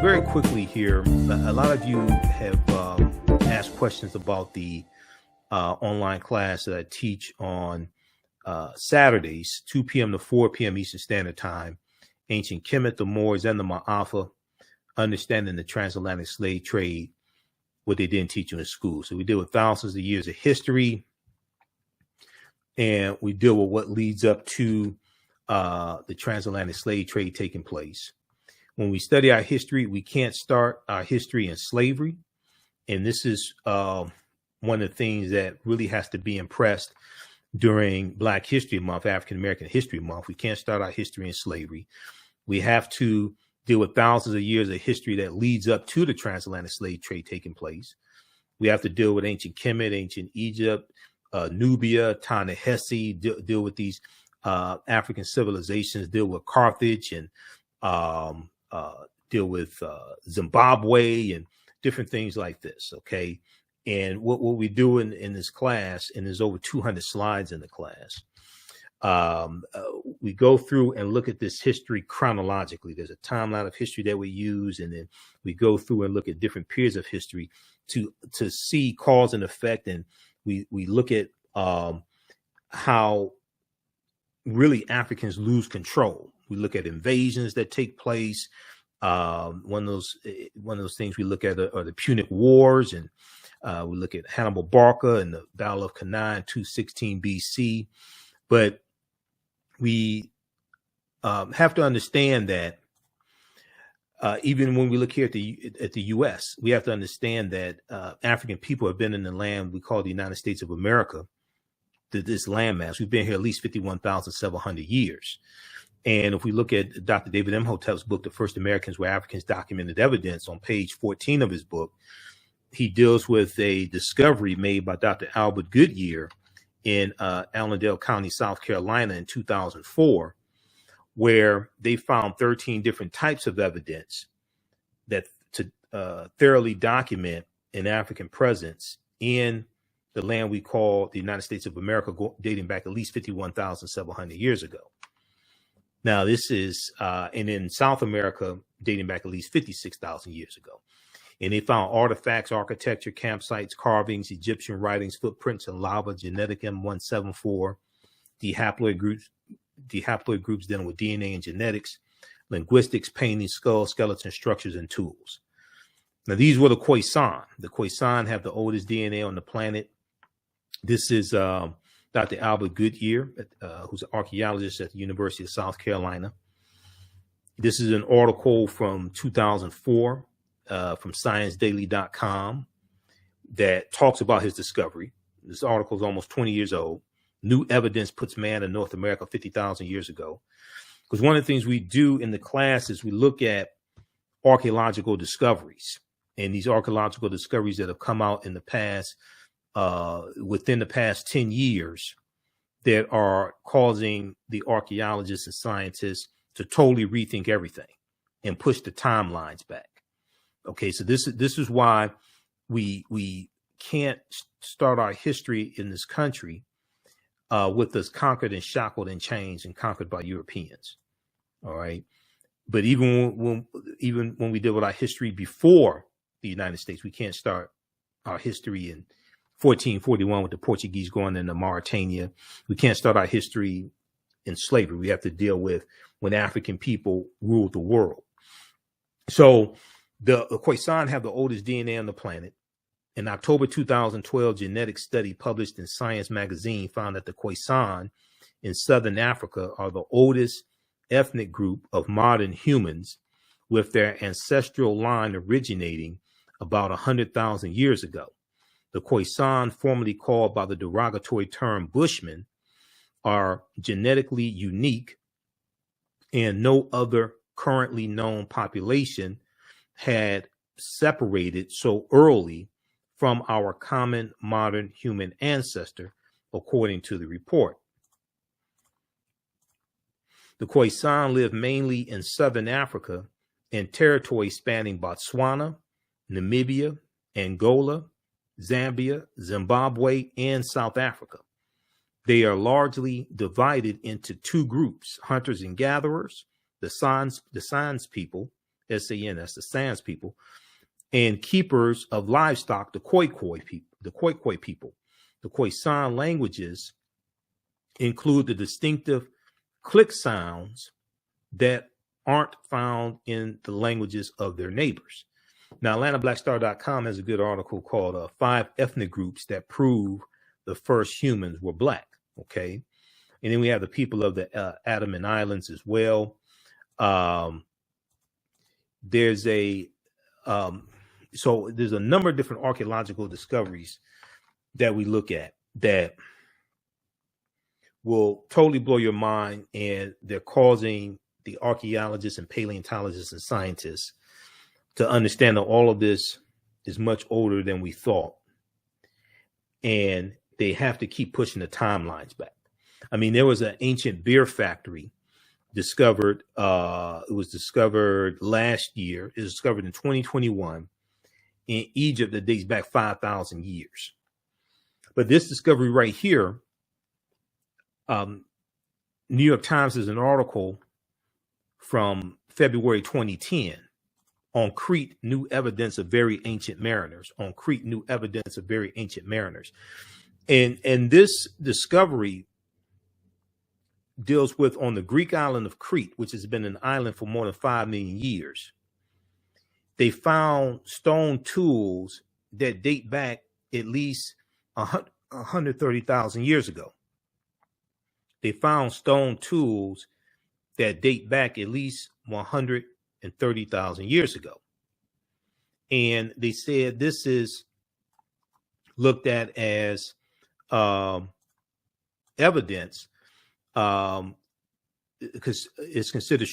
very quickly here, a lot of you have asked questions about the online class that I teach on Saturdays, 2 p.m. to 4 p.m. Eastern Standard Time, Ancient Kemet, the Moors, and the Maafa, Understanding the Transatlantic Slave Trade, what they didn't teach you in school. So we deal with thousands of years of history, and we deal with what leads up to the transatlantic slave trade taking place. When we study our history, we can't start our history in slavery. And this is one of the things that really has to be impressed during Black History Month, African American History Month. We can't start our history in slavery. We have to deal with thousands of years of history that leads up to the transatlantic slave trade taking place. We have to deal with ancient Kemet, ancient Egypt, Nubia, Ta-Nehisi, deal with these African civilizations, deal with Carthage, and deal with Zimbabwe and different things like this. Okay. And what we do in this class, and there's over 200 slides in the class, we go through and look at this history chronologically. There's a timeline of history that we use, and then we go through and look at different periods of history to see cause and effect. And we look at how really Africans lose control. We look at invasions that take place. One of those things we look at are the Punic Wars, and we look at Hannibal Barca and the Battle of Cannae in 216 BC. But we have to understand that even when we look here at the U.S., we have to understand that African people have been in the land we call the United States of America, this landmass. We've been here at least 51,700 years. And if we look at Dr. David Imhotep's book, The First Americans Were Africans, Documented Evidence, on page 14 of his book, he deals with a discovery made by Dr. Albert Goodyear in Allendale County, South Carolina in 2004, where they found 13 different types of evidence that to thoroughly document an African presence in the land we call the United States of America, dating back at least 51,700 years ago. Now, this is, and in South America, dating back at least 56,000 years ago. And they found artifacts, architecture, campsites, carvings, Egyptian writings, footprints in lava, genetic M174, dihaploid groups dealing with DNA and genetics, linguistics, painting, skulls, skeleton structures, and tools. Now, these were the Khoisan. The Khoisan have the oldest DNA on the planet. This is Dr. Albert Goodyear, who's an archaeologist at the University of South Carolina. This is an article from 2004 from ScienceDaily.com that talks about his discovery. This article is almost 20 years old. New evidence puts man in North America 50,000 years ago. Because one of the things we do in the class is we look at archaeological discoveries, and these archaeological discoveries that have come out in the past, within the past 10 years, that are causing the archaeologists and scientists to totally rethink everything and push the timelines back. Okay, so this is why we can't start our history in this country with us conquered and shackled and chained and conquered by Europeans. All right, but even when we deal with our history before the United States, we can't start our history in 1441 with the Portuguese going into Mauritania. We can't start our history in slavery. We have to deal with when African people ruled the world. So the Khoisan have the oldest DNA on the planet. In October 2012, genetic study published in Science magazine found that the Khoisan in Southern Africa are the oldest ethnic group of modern humans, with their ancestral line originating about 100,000 years ago. The Khoisan, formerly called by the derogatory term Bushmen, are genetically unique, and no other currently known population had separated so early from our common modern human ancestor, according to the report. The Khoisan live mainly in Southern Africa and territories spanning Botswana, Namibia, Angola, Zambia, Zimbabwe, and South Africa. They are largely divided into two groups: hunters and gatherers, the Sans people, S-A-N, that's the Sans people, and keepers of livestock, the Khoisan people. The Khoisan languages include the distinctive click sounds that aren't found in the languages of their neighbors. Now, AtlantaBlackStar.com has a good article called 5 Ethnic Groups That Prove the First Humans Were Black. Okay. And then we have the people of the Andaman Islands as well. There's a number of different archaeological discoveries that we look at that will totally blow your mind, and they're causing the archaeologists and paleontologists and scientists to understand that all of this is much older than we thought, and they have to keep pushing the timelines back. I mean, there was an ancient beer factory discovered. It was discovered last year. It was discovered in 2021 in Egypt that dates back 5,000 years. But this discovery right here, New York Times has an article from February 2010 on Crete, new evidence of very ancient mariners. On Crete, new evidence of very ancient mariners. And this discovery deals with on the Greek island of Crete, which has been an island for more than 5 million years. They found stone tools that date back at least 130,000 years ago. They found stone tools that date back at least 130,000 years ago. And they said this is looked at as evidence, because it's considered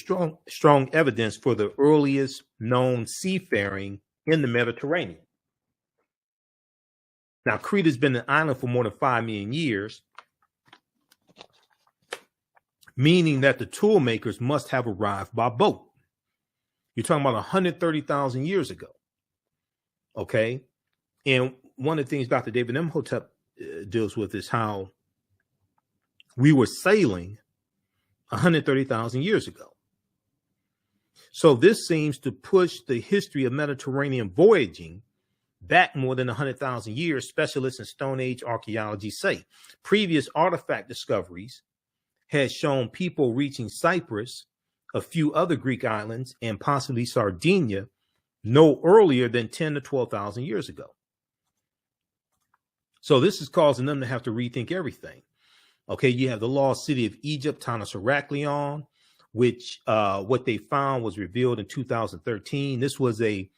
strong evidence for the earliest known seafaring in the Mediterranean. Now, Crete has been an island for more than 5 million years, meaning that the tool makers must have arrived by boat. You're talking about 130,000 years ago. Okay. And one of the things Dr. David Imhotep deals with is how we were sailing 130,000 years ago. So this seems to push the history of Mediterranean voyaging back more than 100,000 years, specialists in Stone Age archaeology say. Previous artifact discoveries had shown people reaching Cyprus, a few other Greek islands, and possibly Sardinia no earlier than 10 to 12,000 years ago. So this is causing them to have to rethink everything. Okay, you have the lost city of Egypt, Tanis Heraklion, which what they found was revealed in 2013. This was a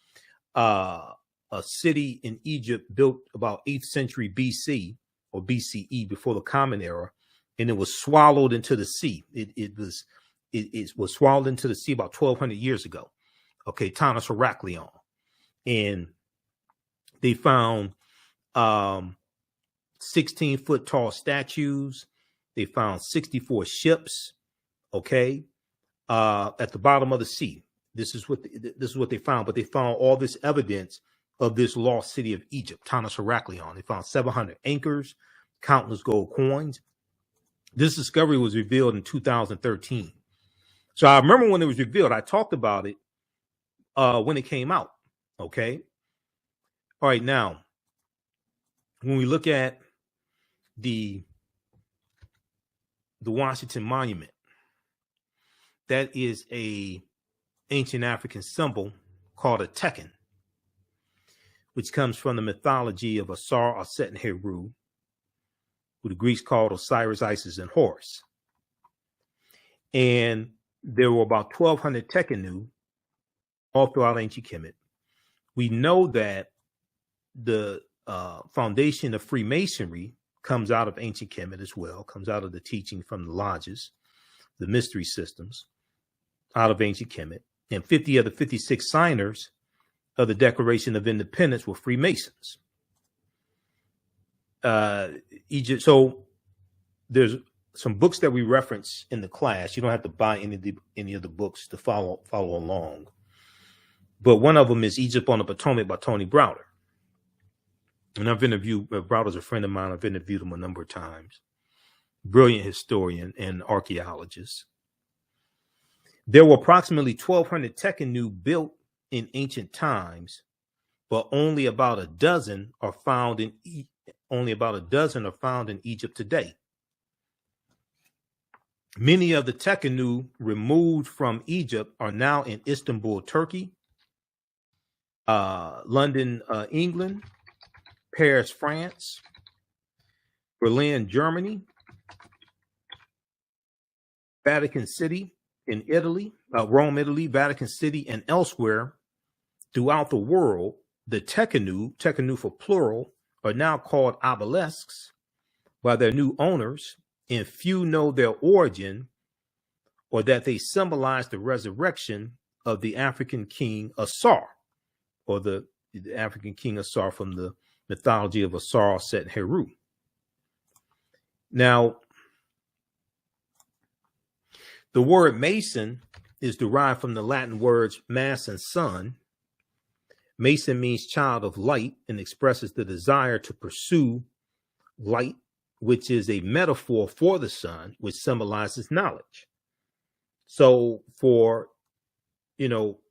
city in Egypt built about 8th century BC or BCE, before the Common Era, and it was swallowed into the sea. It was swallowed into the sea about 1,200 years ago. Okay, Tanis Heraklion, and they found 16-foot tall statues. They found 64 ships, okay, at the bottom of the sea. This is what they found, but they found all this evidence of this lost city of Egypt, Tanis Heraklion. They found 700 anchors, countless gold coins. This discovery was revealed in 2013. So I remember when it was revealed, I talked about it when it came out, okay? All right, now, when we look at the Washington Monument, that is a ancient African symbol called a Tekken, which comes from the mythology of Asar, Aset, and Heru, who the Greeks called Osiris, Isis, and Horus. And there were about 1,200 Tekkenu all throughout ancient Kemet. We know that the foundation of Freemasonry comes out of ancient Kemet as well, comes out of the teaching from the lodges, the mystery systems, out of ancient Kemet. And 50 of the 56 signers of the Declaration of Independence were Freemasons. Egypt. So there's some books that we reference in the class. You don't have to buy any of the books to follow along. But one of them is Egypt on the Potomac by Tony Browder. And I've interviewed, Browder's a friend of mine. I've interviewed him a number of times. Brilliant historian and archaeologist. There were approximately 1,200 Tekenu built in ancient times, but only about a dozen are found in Egypt today. Many of the Tekenu removed from Egypt are now in Istanbul, Turkey, London, England, Paris, France, Berlin, Germany, Vatican City in Italy, Rome, Italy, Vatican City, and elsewhere throughout the world. The Tekenu for plural, are now called obelisks by their new owners, and few know their origin or that they symbolize the resurrection of the African king Asar, or the African king Asar from the mythology of Asar, Set, and Heru. Now, the word Mason is derived from the Latin words mass and sun. Mason means child of light and expresses the desire to pursue light, which is a metaphor for the sun, which symbolizes knowledge. So for eons,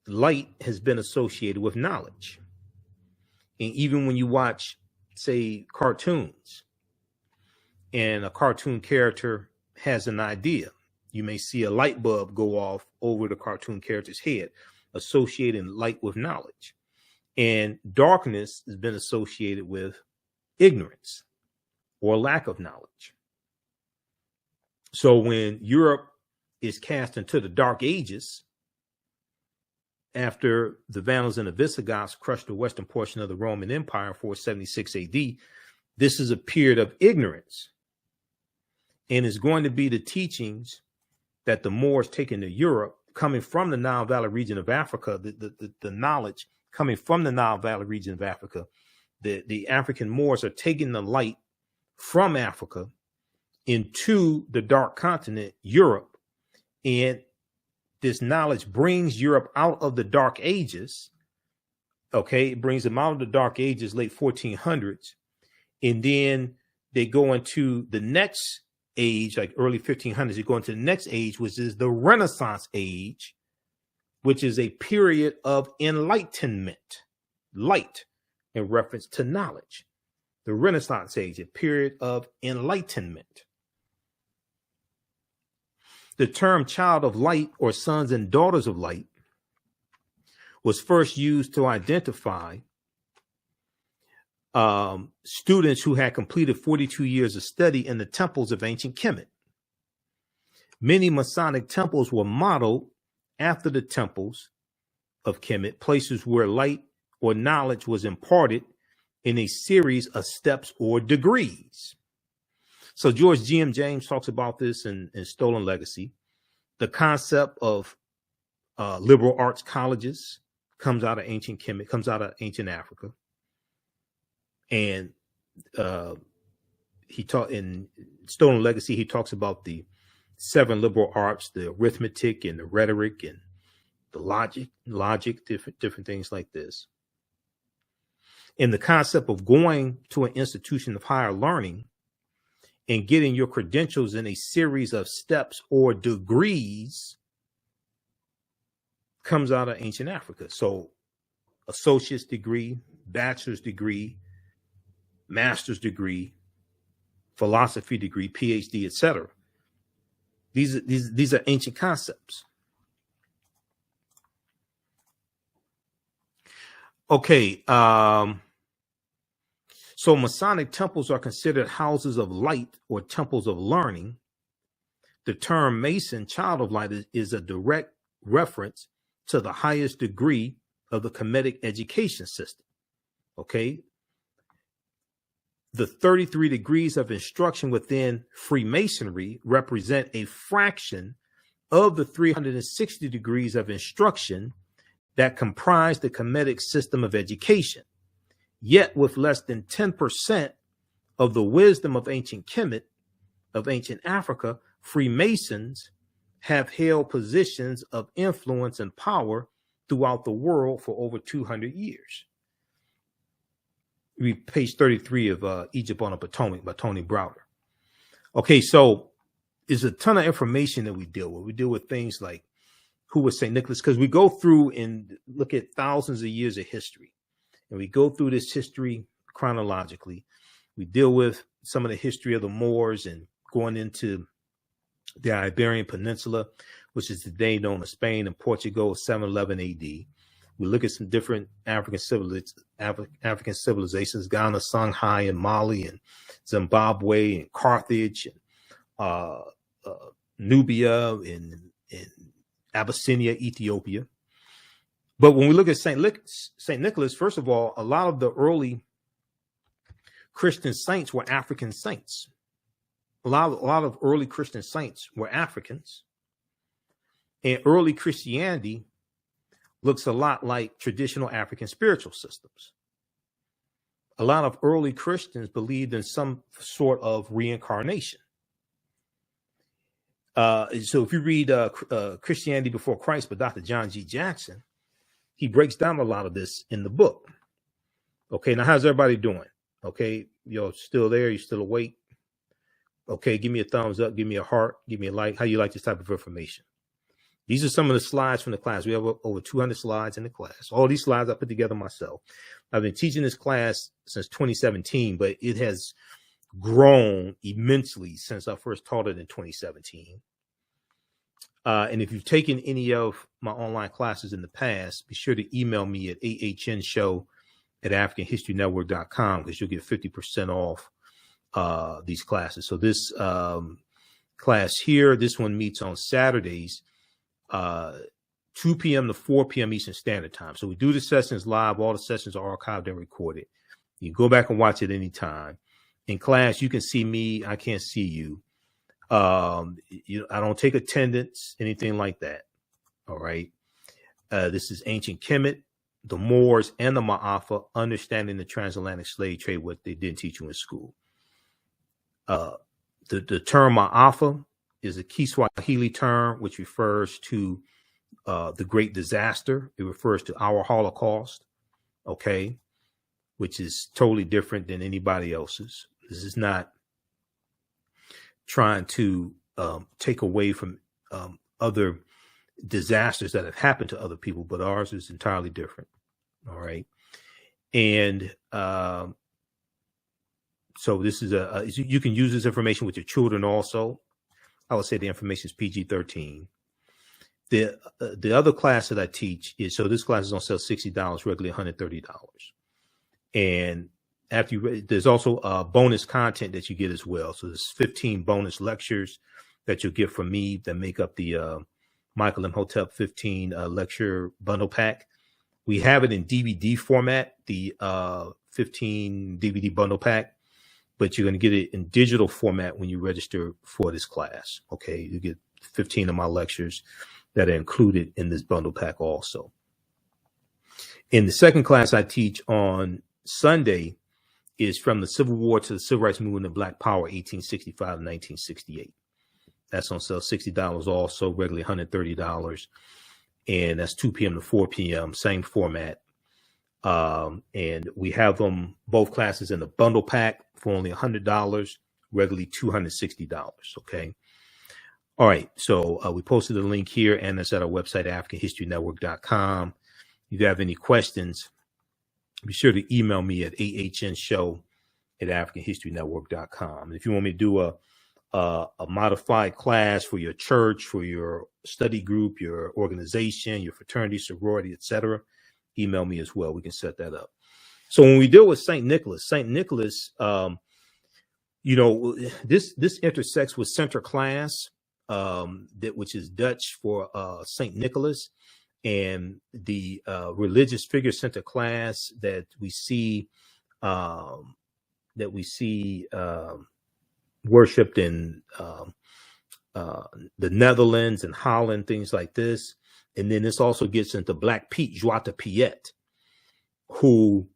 light has been associated with knowledge. And even when you watch, say, cartoons, and a cartoon character has an idea, you may see a light bulb go off over the cartoon character's head, associating light with knowledge. And darkness has been associated with ignorance or lack of knowledge. So when Europe is cast into the Dark Ages, after the Vandals and the Visigoths crushed the western portion of the Roman Empire in 476 AD, this is a period of ignorance. And it's going to be the teachings that the Moors taken to Europe, coming from the Nile Valley region of Africa, the knowledge coming from the Nile Valley region of Africa. The African Moors are taking the light from Africa into the dark continent, Europe. And this knowledge brings Europe out of the Dark Ages. Okay, it brings them out of the Dark Ages, late 1400s. And then they go into the next age, like early 1500s, you go into the next age, which is the Renaissance age, which is a period of enlightenment, light in reference to knowledge. The Renaissance age, a period of enlightenment. The term child of light or sons and daughters of light was first used to identify students who had completed 42 years of study in the temples of ancient Kemet. Many Masonic temples were modeled after the temples of Kemet, places where light or knowledge was imparted in a series of steps or degrees. So George G.M. James talks about this in Stolen Legacy. The concept of liberal arts colleges comes out of ancient Kemet, comes out of ancient Africa. And he taught in Stolen Legacy, he talks about the 7 liberal arts, the arithmetic and the rhetoric and the logic, different things like this. And the concept of going to an institution of higher learning and getting your credentials in a series of steps or degrees comes out of ancient Africa. So associate's degree, bachelor's degree, master's degree, philosophy degree, PhD, etc. These are ancient concepts. Okay, so Masonic temples are considered houses of light or temples of learning. The term Mason, child of light, is a direct reference to the highest degree of the Kemetic education system. Okay. The 33 degrees of instruction within Freemasonry represent a fraction of the 360 degrees of instruction that comprise the Kemetic system of education. Yet with less than 10% of the wisdom of ancient Kemet, of ancient Africa, Freemasons have held positions of influence and power throughout the world for over 200 years. Read page 33 of Egypt on the Potomac by Tony Browder. Okay, so there's a ton of information that we deal with. We deal with things like who was St. Nicholas, because we go through and look at thousands of years of history. And we go through this history chronologically. We deal with some of the history of the Moors and going into the Iberian Peninsula, which is today known as Spain and Portugal, 711 AD. We look at some different African civilizations, Ghana, Songhai, and Mali, and Zimbabwe, and Carthage, and Nubia, and Abyssinia, Ethiopia. But when we look at St. Nicholas, first of all, a lot of the early Christian saints were African saints. A lot of early Christian saints were Africans. And early Christianity looks a lot like traditional African spiritual systems. A lot of early Christians believed in some sort of reincarnation. So if you read Christianity Before Christ by Dr. John G. Jackson, he breaks down a lot of this in the book. Okay, now how's everybody doing? Okay, you're still there? You still awake? Okay, give me a thumbs up, give me a heart, give me a like. How you like this type of information? These are some of the slides from the class. We have over 200 slides in the class. All these slides I put together myself. I've been teaching this class since 2017, but it has grown immensely since I first taught it in 2017. And if you've taken any of my online classes in the past, be sure to email me at ahnshow@africanhistorynetwork.com, because you'll get 50% off these classes. So this class here, this one meets on Saturdays, 2 p.m. to 4 p.m. Eastern Standard Time. So we do the sessions live. All the sessions are archived and recorded. You can go back and watch it anytime. In class, you can see me. I can't see you. I don't take attendance, anything like that. All right. This is ancient Kemet, the Moors, and the Maafa, understanding the transatlantic slave trade, what they didn't teach you in school. The term Maafa is a Kiswahili term which refers to the Great Disaster. It refers to our Holocaust, okay, which is totally different than anybody else's. This is not trying to take away from other disasters that have happened to other people, but ours is entirely different. All right. And so this is you can use this information with your children also. I would say the information is PG-13. The other class that I teach is, so this class is on sale $60, regularly $130. And after there's also bonus content that you get as well. So there's 15 bonus lectures that you'll get from me that make up the Michael Imhotep 15 lecture bundle pack. We have it in DVD format, the 15 DVD bundle pack, but you're going to get it in digital format when you register for this class. Okay, you get 15 of my lectures that are included in this bundle pack also. In the second class I teach on Sunday is From the Civil War to the Civil Rights Movement of Black Power, 1865 to 1968. That's on sale $60 also, regularly $130. And that's 2 p.m. to 4 p.m., same format. And we have them, both classes, in the bundle pack for only $100, regularly $260. Okay. All right. So we posted a link here, and it's at our website, AfricanHistoryNetwork.com. If you have any questions, be sure to email me at ahnshow@AfricanHistoryNetwork.com. And if you want me to do a modified class for your church, for your study group, your organization, your fraternity, sorority, etc., email me as well. We can set that up. So when we deal with St. Nicholas, this intersects with Sinterklaas, which is Dutch for St. Nicholas, and the religious figure Sinterklaas that we see worshipped in the Netherlands and Holland, things like this. And then this also gets into Black Pete, Zwarte Piet, who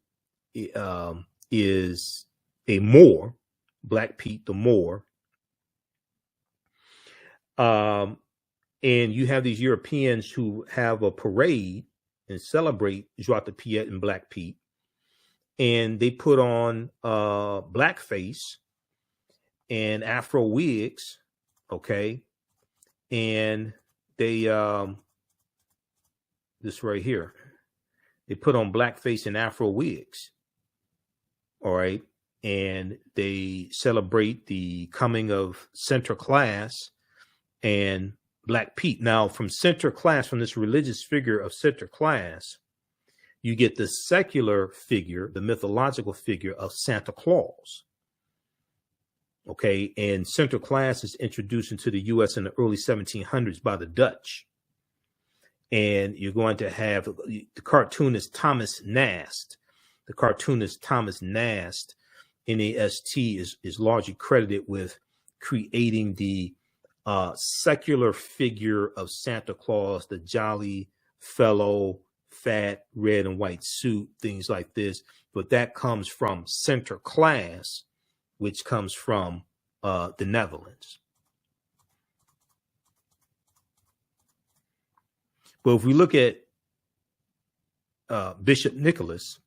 is a Moor, Black Pete the Moor. And you have these Europeans who have a parade and celebrate Zwarte Piet and Black Pete. And they put on blackface, and Afro wigs, okay, and they this right here, they put on blackface and Afro wigs, all right, and they celebrate the coming of Sinterklaas and Black Pete. Now, from Sinterklaas, from this religious figure of Sinterklaas, you get the secular figure, the mythological figure of Santa Claus. Okay, and Sinterklaas is introduced into the U.S. in the early 1700s by the Dutch. And you're going to have the cartoonist Thomas Nast. The cartoonist Thomas Nast, N-A-S-T, is largely credited with creating the secular figure of Santa Claus, the jolly fellow, fat, red and white suit, things like this. But that comes from Sinterklaas, which comes from the Netherlands. But if we look at Bishop Nicholas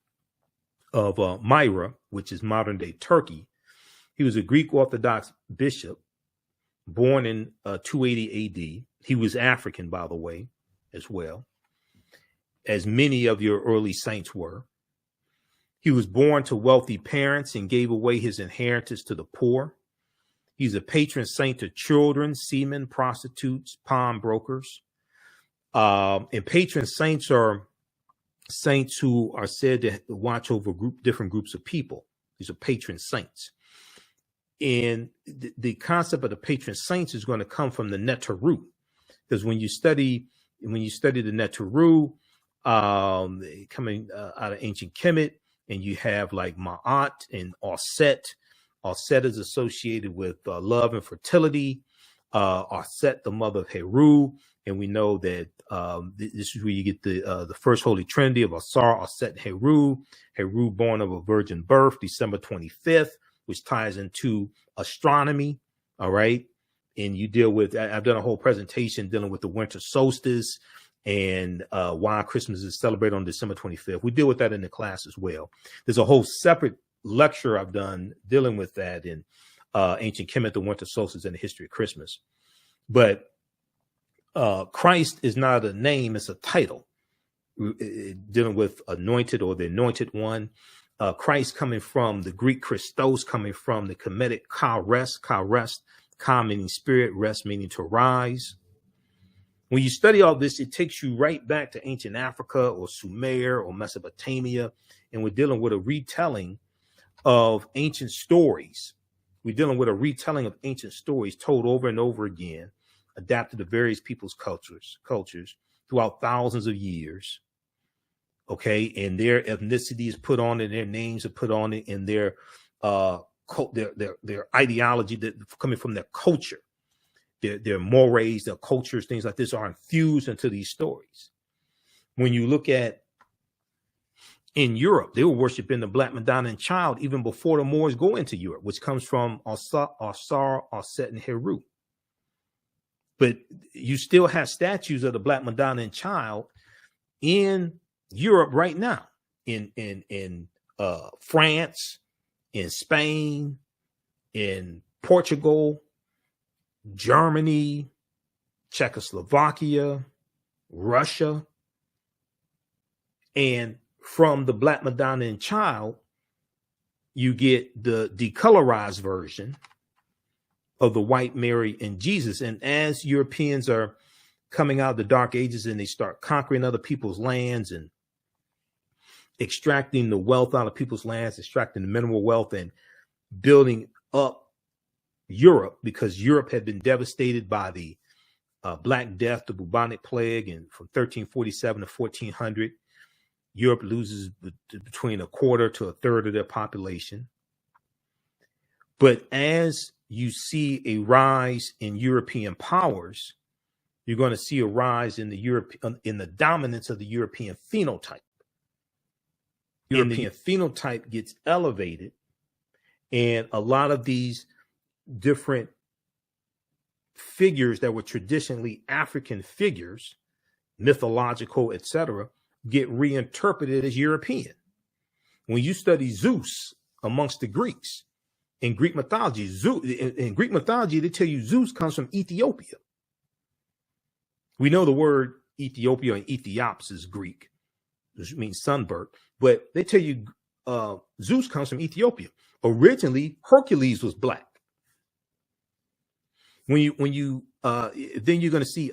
of Myra, which is modern day Turkey, he was a Greek Orthodox bishop born in 280 AD. He was African, by the way, as well, as many of your early saints were. He was born to wealthy parents and gave away his inheritance to the poor. He's a patron saint to children, seamen, prostitutes, pawnbrokers. And patron saints are saints who are said to watch over different groups of people. These are patron saints. And the concept of the patron saints is going to come from the Neteru, because when you study the Neteru, coming out of ancient Kemet, and you have like Ma'at and Auset. Auset is associated with love and fertility. Auset, the mother of Heru, and we know that this is where you get the first Holy Trinity of Asar, Auset, and Heru. Heru, born of a virgin birth, December 25th, which ties into astronomy. All right, and you deal with. I've done a whole presentation dealing with the winter solstice and why Christmas is celebrated on December 25th. We deal with that in the class as well. There's a whole separate lecture I've done dealing with that in ancient Kemet, the winter solstice, and the history of Christmas. But Christ is not a name, it's a title, dealing with anointed or the anointed one. Christ coming from the Greek Christos, coming from the Kemetic ka rest, ka meaning spirit, rest meaning to rise. When you study all this, it takes you right back to ancient Africa or Sumer or Mesopotamia, and we're dealing with a retelling of ancient stories. We're dealing with a retelling of ancient stories told over and over again, adapted to various people's cultures throughout thousands of years. Okay, and their ethnicity is put on it, their names are put on it, and their ideology that coming from their culture. Their mores, their cultures, things like this are infused into these stories. When you look at in Europe, they were worshiping the Black Madonna and Child even before the Moors go into Europe, which comes from Asar, Auset, and Heru. But you still have statues of the Black Madonna and Child in Europe right now, in France, in Spain, in Portugal, Germany, Czechoslovakia, Russia. And from the Black Madonna and Child, you get the decolorized version of the white Mary and Jesus. And as Europeans are coming out of the Dark Ages and they start conquering other people's lands and extracting the wealth out of people's lands, extracting the mineral wealth and building up Europe, because Europe had been devastated by the Black Death, the bubonic plague, and from 1347 to 1400, Europe loses between a quarter to a third of their population. But as you see a rise in European powers, you're going to see a rise in the dominance of the European phenotype. European phenotype gets elevated, and a lot of these different figures that were traditionally African figures, mythological, etc., get reinterpreted as European. When you study Zeus amongst the Greeks, In Greek mythology, in Greek mythology, they tell you Zeus comes from Ethiopia. We know the word Ethiopia and Ethiops is Greek, which means sunburnt, but they tell you Zeus comes from Ethiopia. Originally, Hercules was black. Then you're going to see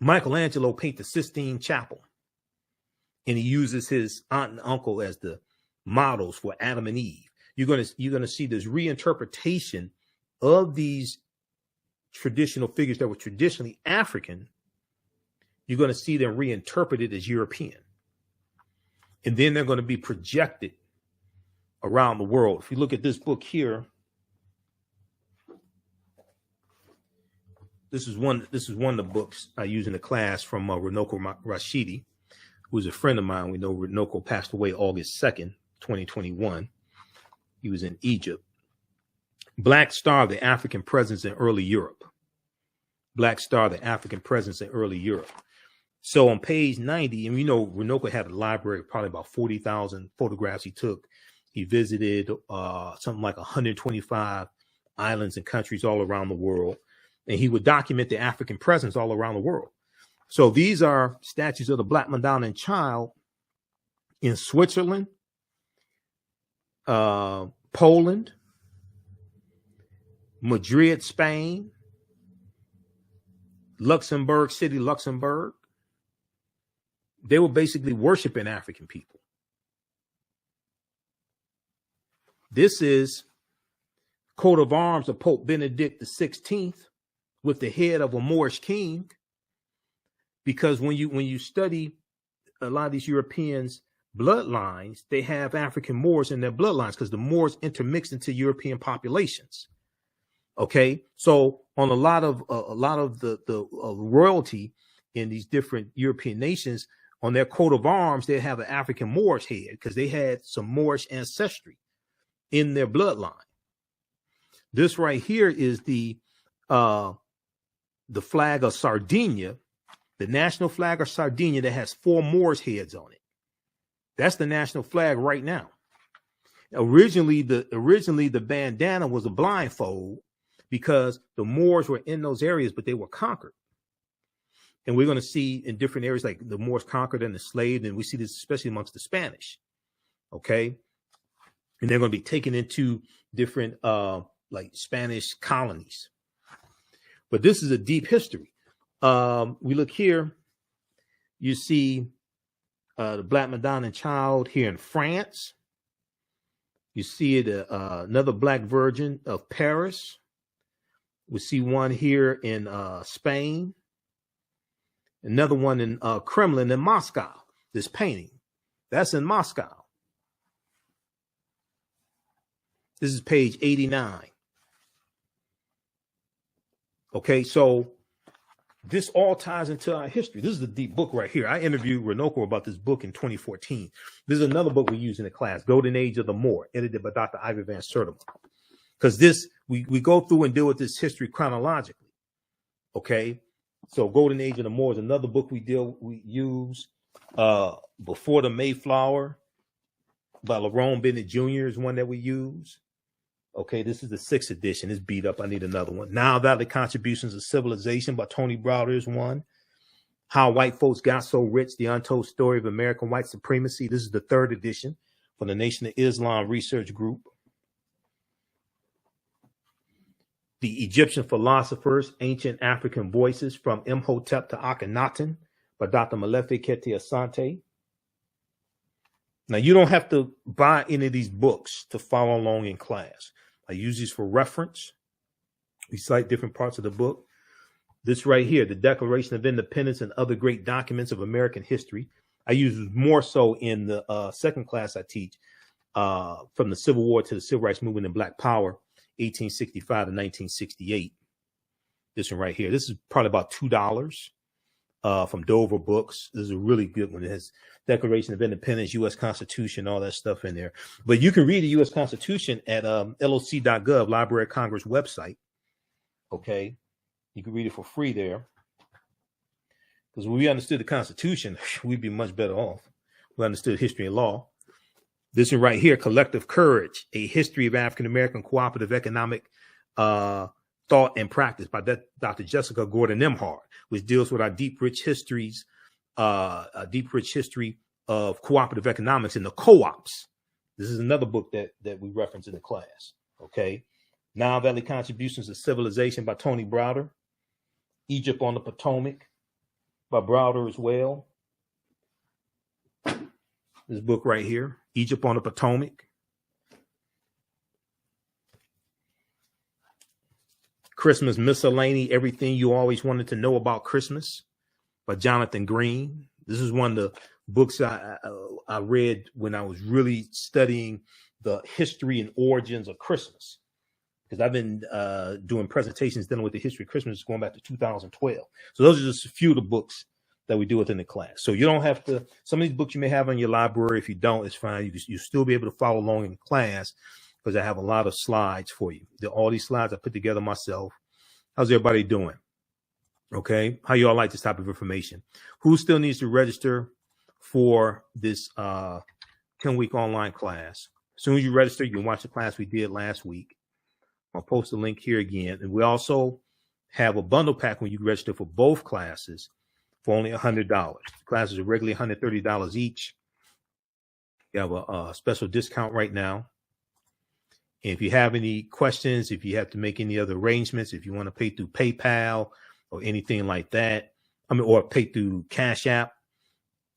Michelangelo paint the Sistine Chapel, and he uses his aunt and uncle as the models for Adam and Eve. You're going to see this reinterpretation of these traditional figures that were traditionally African. You're going to see them reinterpreted as European, and then they're going to be projected around the world. If you look at this book here, this is one of the books I use in the class from Runoko Rashidi, who's a friend of mine. We know Runoko passed away August 2nd, 2021. He was in Egypt. Black Star, the African presence in early Europe. Black Star, the African presence in early Europe. So on page 90, and we know Runoko had a library of probably about 40,000 photographs he took. He visited something like 125 islands and countries all around the world. And he would document the African presence all around the world. So these are statues of the Black Madonna and Child in Switzerland, Poland, Madrid, Spain, Luxembourg City, Luxembourg. They were basically worshiping African people. This is coat of arms of Pope Benedict XVI with the head of a Moorish king. Because when you study a lot of these Europeans' bloodlines, they have African Moors in their bloodlines because the Moors intermixed into European populations. Okay, so on a lot of the royalty in these different European nations, on their coat of arms, they have an African Moorish head because they had some Moorish ancestry in their bloodline. This right here is the flag of Sardinia, the national flag of Sardinia that has 4 Moors heads on it. That's the national flag right now. Originally, the bandana was a blindfold because the Moors were in those areas, but they were conquered. And we're going to see in different areas, like the Moors conquered and enslaved, and we see this especially amongst the Spanish. Okay. And they're going to be taken into different like Spanish colonies. But this is a deep history. We look here, you see the Black Madonna and Child here in France. You see it, another Black Virgin of Paris. We see one here in Spain. Another one in Kremlin in Moscow. This painting, that's in Moscow. This is page 89. Okay, so this all ties into our history. This is a deep book right here. I interviewed Runoko about this book in 2014. This is another book we use in the class, Golden Age of the Moor, edited by Dr. Ivy Van Sertima. Because this, we go through and deal with this history chronologically. Okay, so Golden Age of the Moor is another book we use. Before the Mayflower by Lerone Bennett Jr. is one that we use. Okay, this is the 6th edition. It's beat up. I need another one. Now Valley Contributions of Civilization by Tony Browder is one. How White Folks Got So Rich, The Untold Story of American White Supremacy. This is the 3rd edition from the Nation of Islam Research Group. The Egyptian Philosophers, Ancient African Voices from Imhotep to Akhenaten by Dr. Malefe Kete Asante. Now, you don't have to buy any of these books to follow along in class. I use these for reference. We cite different parts of the book. This right here, the Declaration of Independence and Other Great Documents of American History. I use it more so in the second class I teach, from the Civil War to the Civil Rights Movement and Black Power, 1865 to 1968. This one right here. This is probably about $2 from Dover Books. This is a really good one. It has Declaration of Independence, U.S. Constitution, all that stuff in there. But you can read the U.S. Constitution at loc.gov, Library of Congress website. Okay. You can read it for free there. Because when we understood the Constitution, we'd be much better off. We understood history and law. This one right here, Collective Courage, A History of African American Cooperative Economic Thought and Practice by Dr. Jessica Gordon Nimhart, which deals with our deep, rich history of cooperative economics and the co-ops. This is another book that we reference in the class. Okay. Nile Valley Contributions to Civilization by Tony Browder. Egypt on the Potomac by Browder as well. This book right here, Egypt on the Potomac. Christmas Miscellany, Everything You Always Wanted to Know About Christmas by Jonathan Green. This is one of the books I read when I was really studying the history and origins of Christmas, because I've been doing presentations dealing with the history of Christmas going back to 2012. So those are just a few of the books that we do within the class. So you don't have to, some of these books you may have in your library. If you don't, it's fine. You still be able to follow along in the class because I have a lot of slides for you. All these slides I put together myself. How's everybody doing? Okay. How you all like this type of information? Who still needs to register for this 10-week online class? As soon as you register, you can watch the class we did last week. I'll post the link here again. And we also have a bundle pack when you register for both classes for only $100. The classes are regularly $130 each. You have a special discount right now. And if you have any questions, if you have to make any other arrangements, if you want to pay through PayPal or anything like that, or pay through Cash App,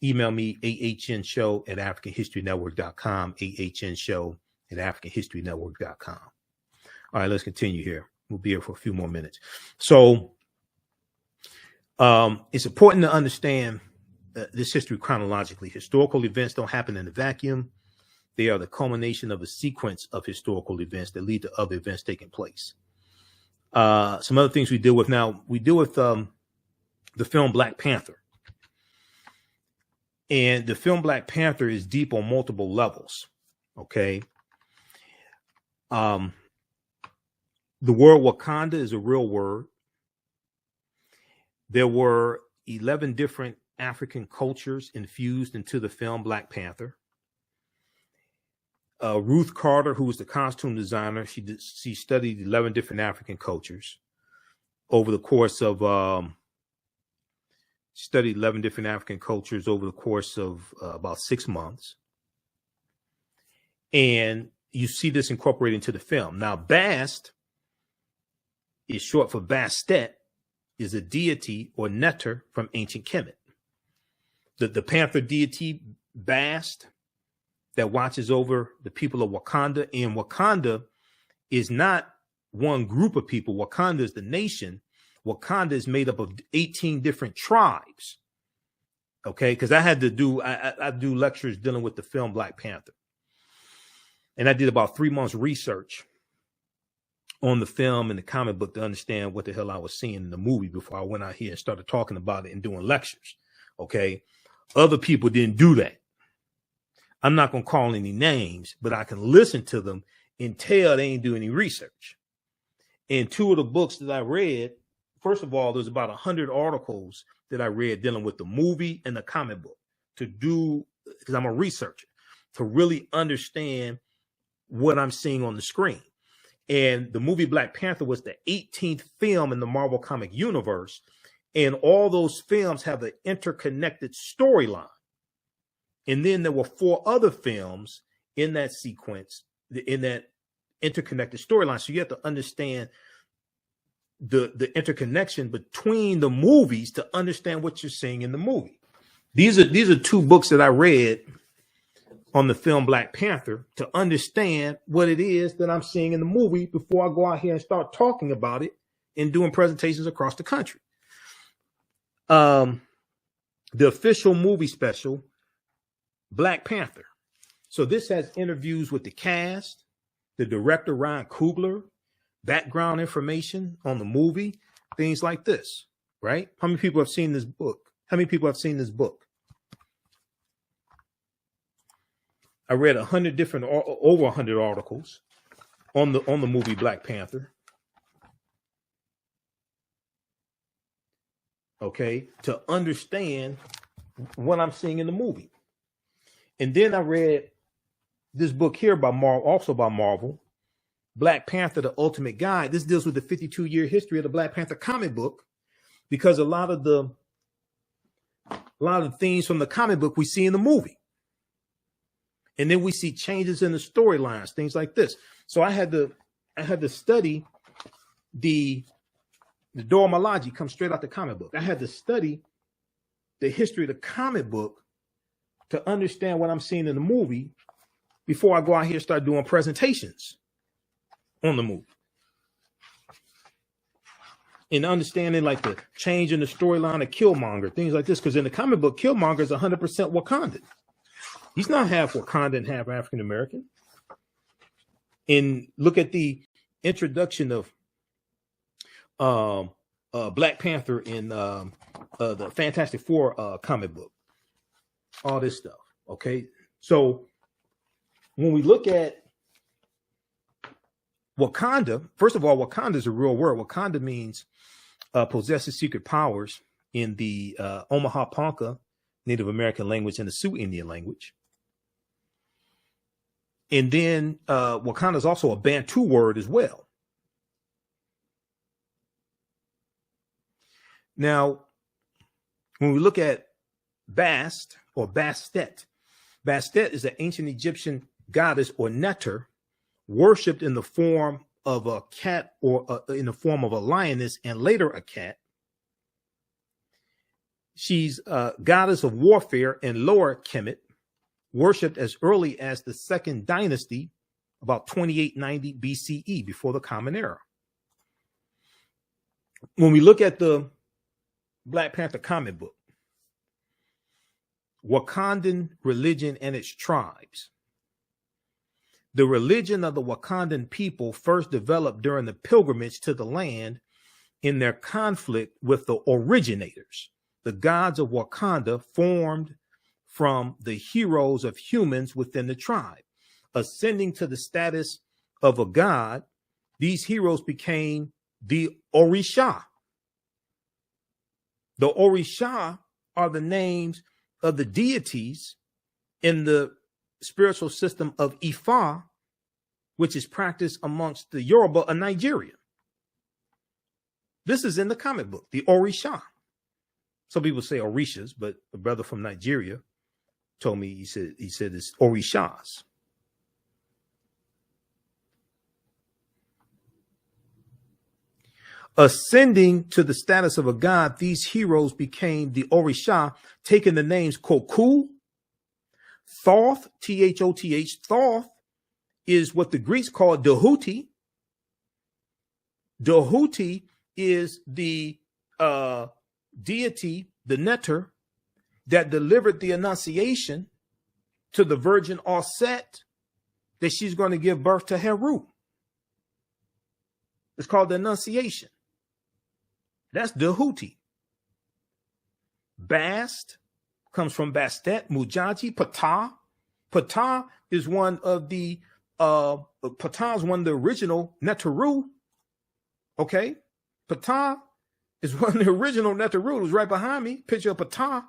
email me ahnshow@africanhistorynetwork.com, ahnshow@africanhistorynetwork.com. All right, let's continue here. We'll be here for a few more minutes. So it's important to understand this history chronologically. Historical events don't happen in a vacuum. They are the culmination of a sequence of historical events that lead to other events taking place. Some other things we deal with now, we deal with the film Black Panther. And the film Black Panther is deep on multiple levels. Okay. The word Wakanda is a real word. There were 11 different African cultures infused into the film Black Panther. Ruth Carter, who was the costume designer, she studied 11 different African cultures over the course of about 6 months. And you see this incorporated into the film. Now, Bast is short for Bastet, is a deity or neter from ancient Kemet. The Panther deity Bast that watches over the people of Wakanda. And Wakanda is not one group of people. Wakanda is the nation. Wakanda is made up of 18 different tribes. Okay, because I do lectures dealing with the film Black Panther. And I did about 3 months research on the film and the comic book to understand what the hell I was seeing in the movie before I went out here and started talking about it and doing lectures. Okay. Other people didn't do that. I'm not going to call any names, but I can listen to them and tell they ain't do any research. And 2 of the books that I read, first of all, there's about 100 articles that I read dealing with the movie and the comic book because I'm a researcher, to really understand what I'm seeing on the screen. And the movie Black Panther was the 18th film in the Marvel comic universe. And all those films have an interconnected storyline. And then there were 4 other films in that sequence, in that interconnected storyline. So you have to understand the interconnection between the movies to understand what you're seeing in the movie. These are 2 books that I read on the film Black Panther to understand what it is that I'm seeing in the movie before I go out here and start talking about it and doing presentations across the country. The official movie special, Black Panther. So this has interviews with the cast, the director, Ryan Coogler, background information on the movie, things like this, right? How many people have seen this book? I read over 100 articles on the movie Black Panther. Okay, to understand what I'm seeing in the movie. And then I read this book here by Marvel, also by Marvel, Black Panther: The Ultimate Guide. This deals with the 52-year history of the Black Panther comic book, because a lot of the themes from the comic book we see in the movie, and then we see changes in the storylines, things like this. So I had to study the Dora Milaje comes straight out the comic book. I had to study the history of the comic book to understand what I'm seeing in the movie before I go out here and start doing presentations on the movie. And understanding like the change in the storyline of Killmonger, things like this. Because in the comic book, Killmonger is 100% Wakandan. He's not half Wakandan, half African American. And look at the introduction of Black Panther in the Fantastic Four comic book. All this stuff. Okay. So when we look at Wakanda, first of all, Wakanda is a real word. Wakanda means possesses secret powers in the Omaha Ponca Native American language and the Sioux Indian language. And then Wakanda is also a Bantu word as well. Now, when we look at Bast or Bastet, Bastet is an ancient Egyptian goddess or neter worshipped in the form of a cat or in the form of a lioness and later a cat. She's a goddess of warfare in Lower Kemet, worshipped as early as the second dynasty, about 2890 BCE, before the Common Era. When we look at the Black Panther comic book, Wakandan religion and its tribes. The religion of the Wakandan people first developed during the pilgrimage to the land in their conflict with the originators. The gods of Wakanda formed from the heroes of humans within the tribe. Ascending to the status of a god, these heroes became the Orisha. The Orisha are the names of the deities in the spiritual system of Ifa, which is practiced amongst the Yoruba of Nigeria. This is in the comic book, the Orisha. Some people say Orishas, but a brother from Nigeria told me, he said it's Orishas. Ascending to the status of a god, these heroes became the Orisha, taking the names Koku, Thoth, Thoth. Thoth is what the Greeks call Dahuti. Dahuti is the deity, the neter, that delivered the Annunciation to the Virgin Auset that she's going to give birth to Heru. It's called the Annunciation. That's Dahuti. Bast comes from Bastet, Mujaji, Ptah. Ptah is one of the original Neteru. Okay, Ptah is one of the original Neteru. It was right behind me. Picture of Ptah.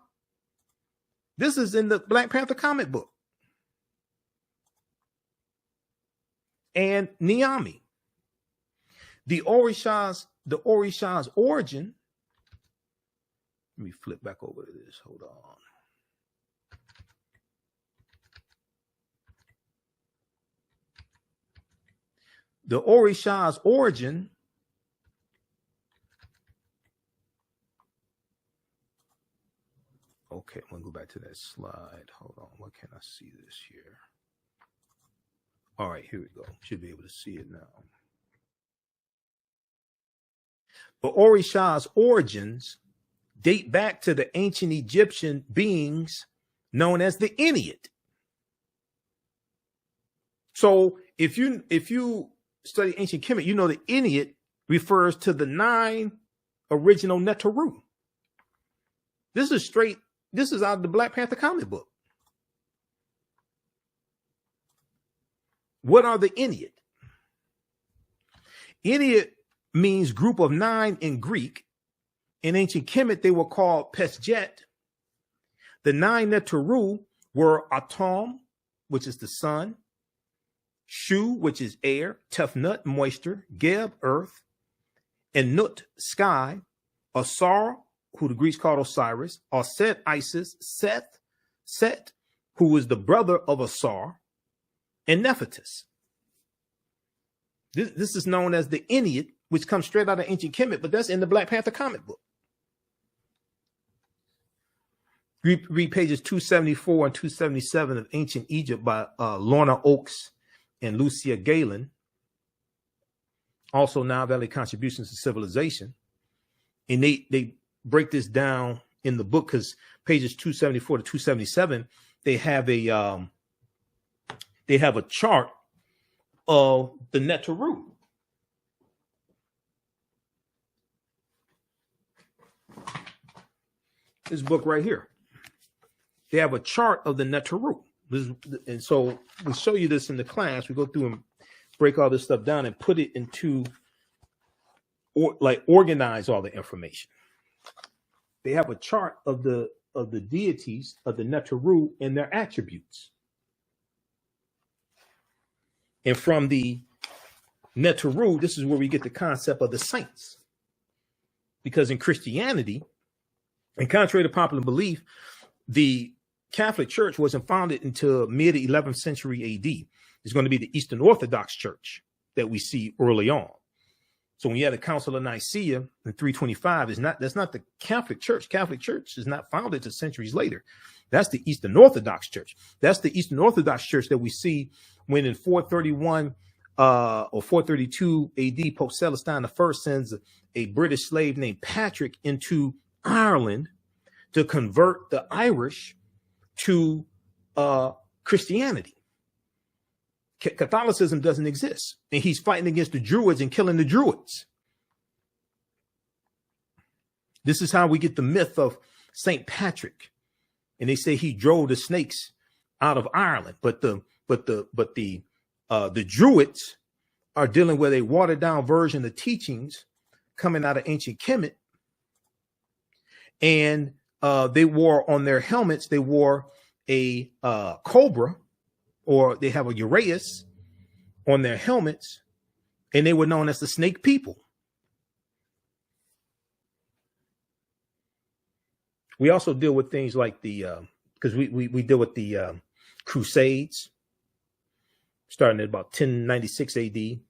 This is in the Black Panther comic book. And Niami. The Orisha's origin. Let me flip back over to this. Hold on. The Orisha's origin okay, I'm going to go back to that slide. Hold on. What can I see this here? All right, here we go. Should be able to see it now. The Orisha's origins date back to the ancient Egyptian beings known as the Inuit. So if you study ancient Kemet, you know the Inuit refers to the 9 original Neteru. This is out of the Black Panther comic book. What are the Inuit? Inuit means group of 9 in Greek. In ancient Kemet, they were called Pesjet. The 9 Neteru were Atom, which is the sun, Shu, which is air, Tefnut, moisture, Geb, earth, and Nut, sky, Asar, who the Greeks called Osiris, Aset, Isis, Seth, Set, who was the brother of Asar, and Nephthys. This is known as the Ennead, which comes straight out of ancient Kemet, but that's in the Black Panther comic book. Read pages 274 and 277 of Ancient Egypt by Lorna Oakes and Lucia Galen. Also Nile Valley Contributions to Civilization. And they break this down in the book, because pages 274 to 277, they have a chart of the Neteru. This book right here. They have a chart of the Neteru. And so we show you this in the class. We go through and break all this stuff down and put it into, or like organize all the information. They have a chart of the deities of the Neteru and their attributes. And from the Neteru, this is where we get the concept of the saints. Because in Christianity, and contrary to popular belief, the Catholic Church wasn't founded until mid 11th century AD. It's going to be the Eastern Orthodox Church that we see early on. So when you had the Council of Nicaea in 325, that's not the Catholic Church. Catholic Church is not founded until centuries later. That's the Eastern Orthodox Church. That's the Eastern Orthodox Church that we see when in 431 or 432 AD, Pope Celestine I sends a British slave named Patrick into Ireland to convert the Irish to Christianity. Catholicism doesn't exist, and he's fighting against the Druids and killing the Druids. This is how we get the myth of Saint Patrick, and they say he drove the snakes out of Ireland. But the Druids are dealing with a watered down version of teachings coming out of ancient Kemet, and they wore on their helmets, they wore a cobra, or they have a uraeus on their helmets, and they were known as the snake people. We also deal with things like because we deal with the Crusades, starting at about 1096 AD,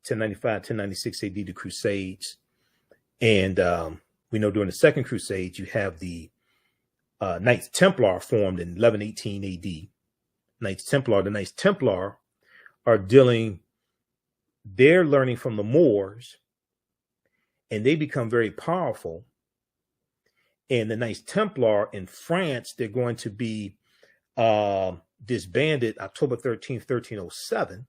1095, 1096 AD, the Crusades. And we know during the Second Crusade, you have the Knights Templar formed in 1118 AD. The Knights Templar are they're learning from the Moors, and they become very powerful. And the Knights Templar in France, they're going to be disbanded October 13th, 1307.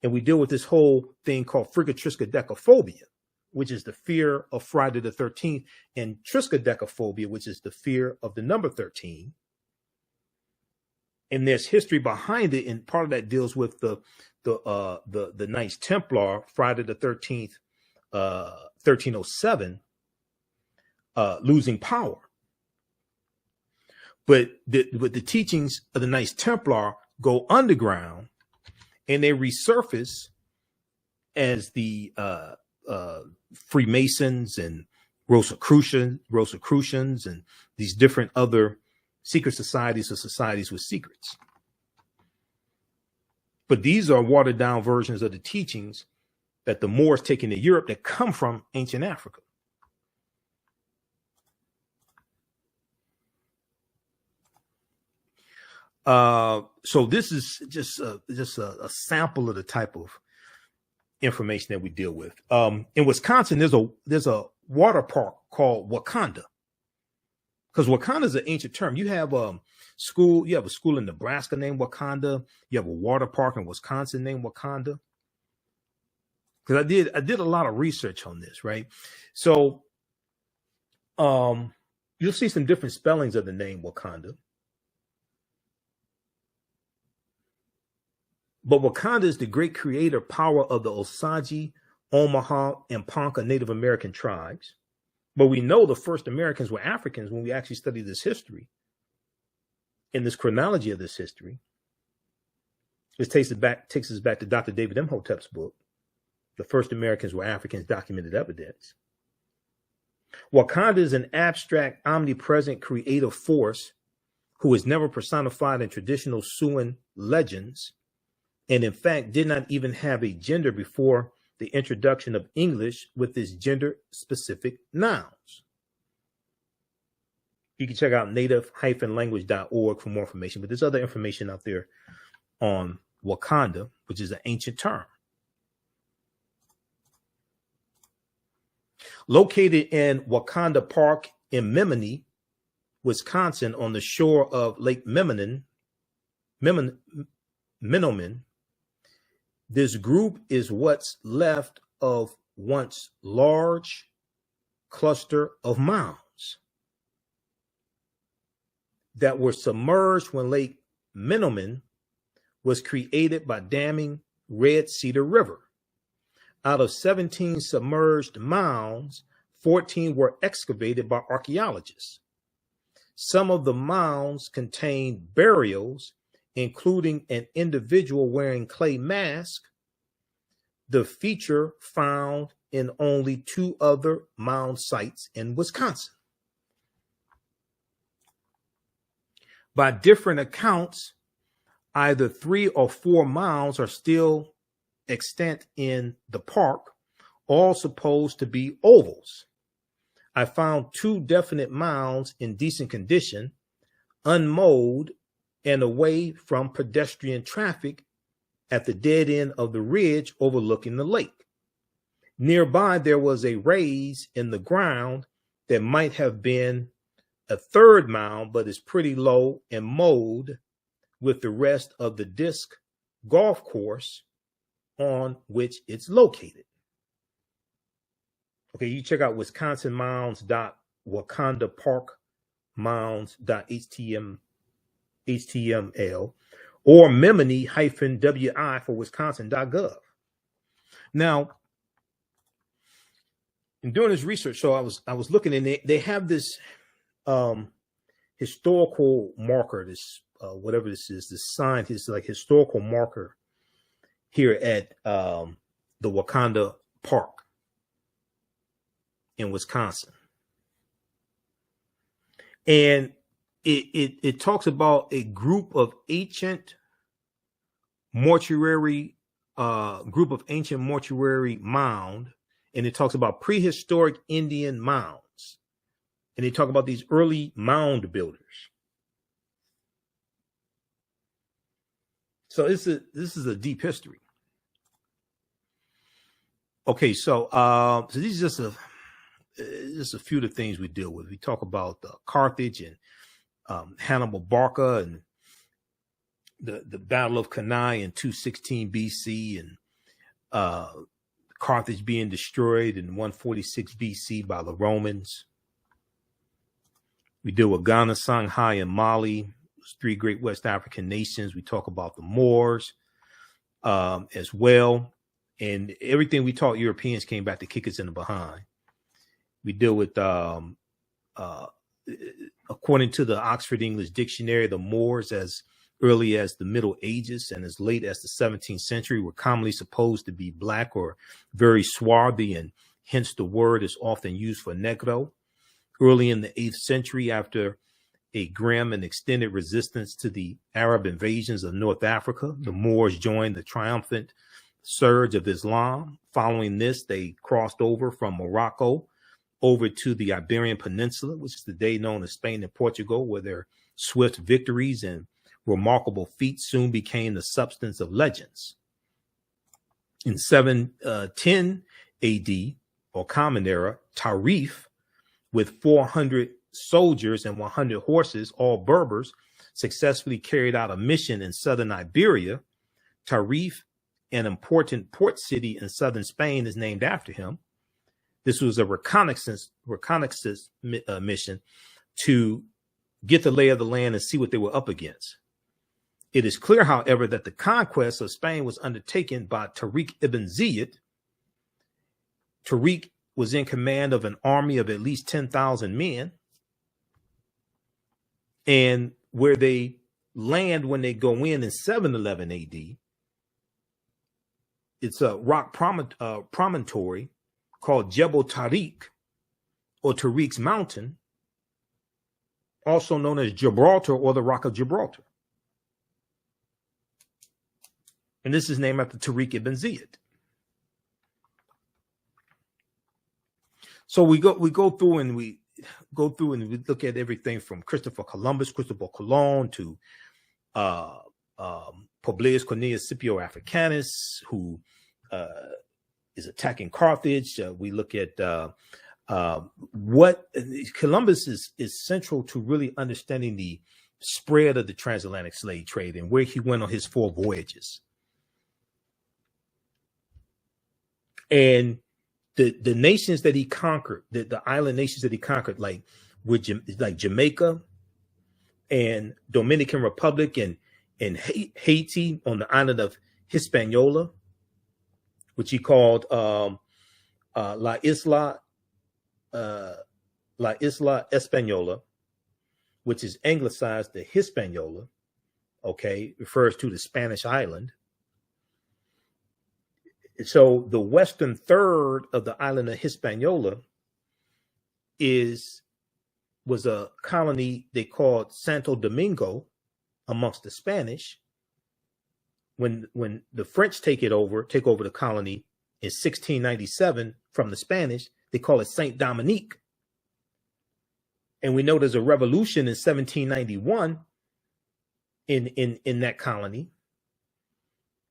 And we deal with this whole thing called frigatriskaidekaphobia, which is the fear of Friday the 13th, and triskaidekaphobia, which is the fear of the number 13. And there's history behind it, and part of that deals with the Knights Templar, Friday the 13th, 1307, losing power. But the teachings of the Knights Templar go underground, and they resurface as the Freemasons and Rosicrucians and these different other secret societies or societies with secrets. But these are watered down versions of the teachings that the Moors take into Europe that come from ancient Africa. So this is just a sample of the type of information that we deal with. In Wisconsin, there's a water park called Wakanda, because Wakanda is an ancient term. You have a school in Nebraska named Wakanda. You have a water park in Wisconsin named Wakanda. Because I did a lot of research on this, right? So you'll see some different spellings of the name Wakanda. But Wakanda is the great creator power of the Osage, Omaha, and Ponca Native American tribes. But we know the first Americans were Africans when we actually study this history, in this chronology of this history. This takes us back to Dr. David Imhotep's book. The first Americans were Africans, documented evidence. Wakanda is an abstract, omnipresent, creative force who is never personified in traditional Siouan legends, and in fact did not even have a gender before the introduction of English with its gender-specific nouns. You can check out native-language.org for more information, but there's other information out there on Wakanda, which is an ancient term. Located in Wakanda Park in Menominee, Wisconsin, on the shore of Lake Menominee, this group is what's left of once large cluster of mounds that were submerged when Lake Menominee was created by damming Red Cedar River. Out of 17 submerged mounds, 14 were excavated by archaeologists. Some of the mounds contain burials, including an individual wearing clay mask, the feature found in only 2 other mound sites in Wisconsin. By different accounts, either 3 or 4 mounds are still extant in the park, all supposed to be ovals. I found 2 definite mounds in decent condition, unmowed and away from pedestrian traffic at the dead end of the ridge overlooking the lake. Nearby, there was a raise in the ground that might have been a 3rd mound, but is pretty low and mowed with the rest of the disc golf course on which it's located. Okay, you check out wisconsinmounds.wakanda-park-mounds.html or Menominee-wi for wisconsin.gov. Now, in doing this research, so I was looking, and they have this historical marker, this whatever this is, this sign, this like historical marker here at the Wakanda Park in Wisconsin. And it talks about a group of ancient mortuary mound, and it talks about prehistoric Indian mounds. And they talk about these early mound builders. So this is a deep history. Okay, so these are just a few of the things we deal with. We talk about Carthage and Hannibal Barca and the Battle of Cannae in 216 BC, and Carthage being destroyed in 146 BC by the Romans. We deal with Ghana, Songhai, and Mali, 3 great West African nations. We talk about the Moors as well. And everything we taught Europeans came back to kick us in the behind. We deal with, according to the Oxford English Dictionary, the Moors as early as the Middle Ages and as late as the 17th century were commonly supposed to be black or very swarthy, and hence the word is often used for Negro. Early in the 8th century, after a grim and extended resistance to the Arab invasions of North Africa, the Moors joined the triumphant surge of Islam. Following this, they crossed over from Morocco over to the Iberian Peninsula, which is today known as Spain and Portugal, where their swift victories and remarkable feats soon became the substance of legends. In 710 AD, or Common Era, Tarif, with 400 soldiers and 100 horses, all Berbers, successfully carried out a mission in southern Iberia. Tarif, an important port city in southern Spain, is named after him. This was a reconnaissance mission to get the lay of the land and see what they were up against. It is clear, however, that the conquest of Spain was undertaken by Tariq ibn Ziyad. Tariq was in command of an army of at least 10,000 men. And where they land when they go in 711 AD it's a rock promontory called Jebel Tariq, or Tariq's Mountain, also known as Gibraltar or the Rock of Gibraltar. And this is named after Tariq ibn Ziyad. So we go through and we look at everything from Christopher Colon to Publius Cornelius Scipio Africanus, who is attacking Carthage. We look at what Columbus is central to really understanding the spread of the transatlantic slave trade and where he went on his 4 voyages. And the nations that he conquered, the island nations that he conquered, like Jamaica and Dominican Republic and Haiti on the island of Hispaniola, which he called La Isla Española, which is anglicized to Hispaniola, okay, refers to the Spanish island. So the western third of the island of Hispaniola was a colony they called Santo Domingo amongst the Spanish. When the French take over the colony in 1697 from the Spanish, they call it Saint Dominique. And we know there's a revolution in 1791 in that colony.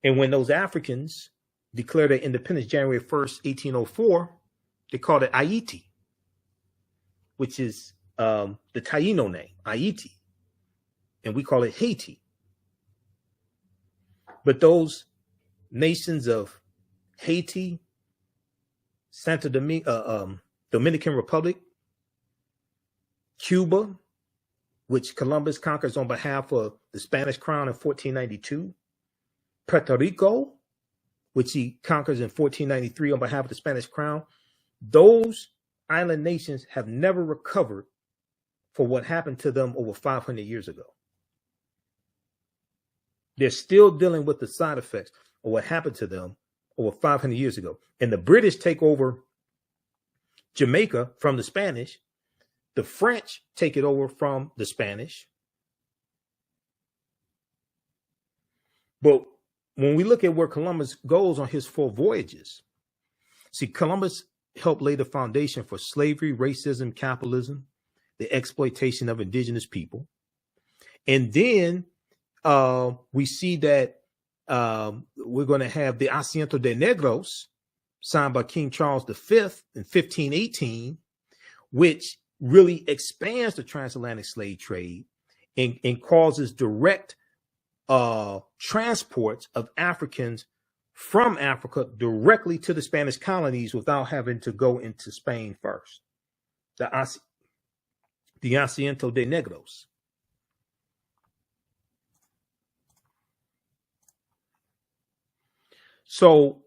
And when those Africans declared their independence January 1st, 1804, they called it Haiti, which is the Taino name, Haiti. And we call it Haiti. But those nations of Haiti, Santo Domingo, Dominican Republic, Cuba, which Columbus conquers on behalf of the Spanish crown in 1492, Puerto Rico, which he conquers in 1493 on behalf of the Spanish crown, those island nations have never recovered for what happened to them over 500 years ago. They're still dealing with the side effects of what happened to them over 500 years ago. And the British take over Jamaica from the Spanish. The French take it over from the Spanish. But when we look at where Columbus goes on his 4 voyages, see, Columbus helped lay the foundation for slavery, racism, capitalism, the exploitation of indigenous people. And then we see that we're going to have the Asiento de Negros signed by King Charles V in 1518, which really expands the transatlantic slave trade and causes direct transports of Africans from Africa directly to the Spanish colonies without having to go into Spain first. The Asiento de Negros. So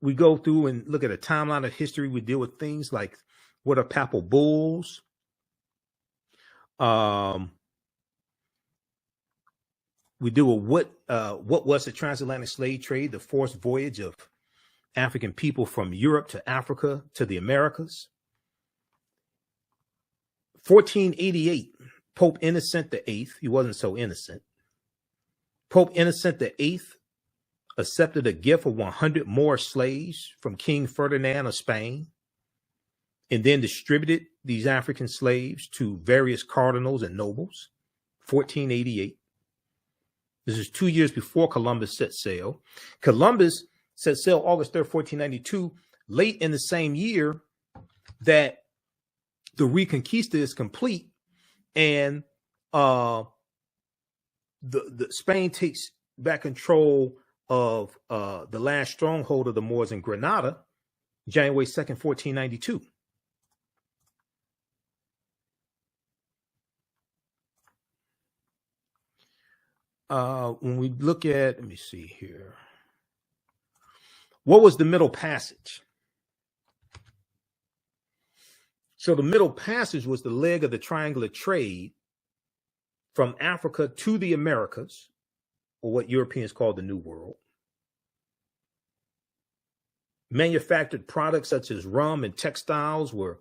we go through and look at a timeline of history. We deal with things like what are papal bulls, we deal with what was the transatlantic slave trade, the forced voyage of African people from Europe to Africa to the Americas. 1488, Pope Innocent VIII, he wasn't so innocent. Pope Innocent VIII accepted a gift of 100 more slaves from King Ferdinand of Spain, and then distributed these African slaves to various cardinals and nobles. 1488. This is 2 years before Columbus set sail. Columbus set sail August 3rd, 1492, late in the same year that the Reconquista is complete, and the Spain takes back control of the last stronghold of the Moors in Granada, January 2nd, 1492. When we look at, let me see here. What was the Middle Passage? So the Middle Passage was the leg of the triangular trade from Africa to the Americas, or what Europeans call the New World. Manufactured products such as rum and textiles were,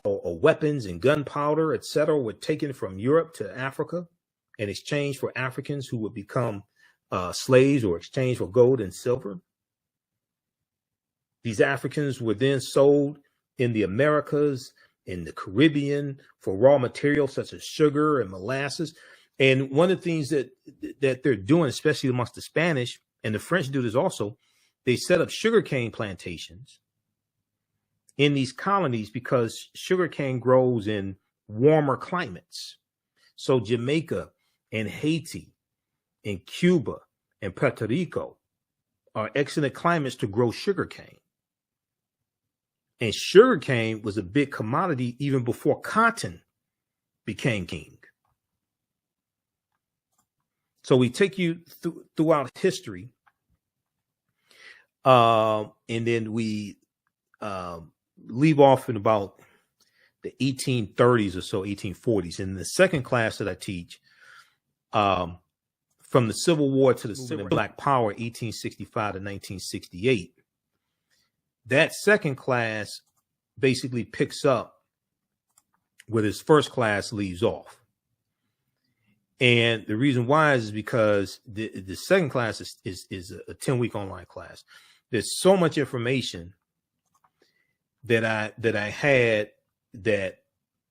or weapons and gunpowder, etc., were taken from Europe to Africa in exchange for Africans who would become slaves or exchange for gold and silver. These Africans were then sold in the Americas, in the Caribbean, for raw materials such as sugar and molasses. And one of the things that they're doing, especially amongst the Spanish, and the French do this also, they set up sugarcane plantations in these colonies because sugarcane grows in warmer climates. So Jamaica and Haiti and Cuba and Puerto Rico are excellent climates to grow sugarcane. And sugarcane was a big commodity even before cotton became king. So we take you throughout history, and then we leave off in about the 1830s or so, 1840s. In the second class that I teach, from the Civil War to the Civil and Black Power, 1865 to 1968, that second class basically picks up where this first class leaves off. And the reason why is because the second class is a 10-week online class. There's so much information that I had that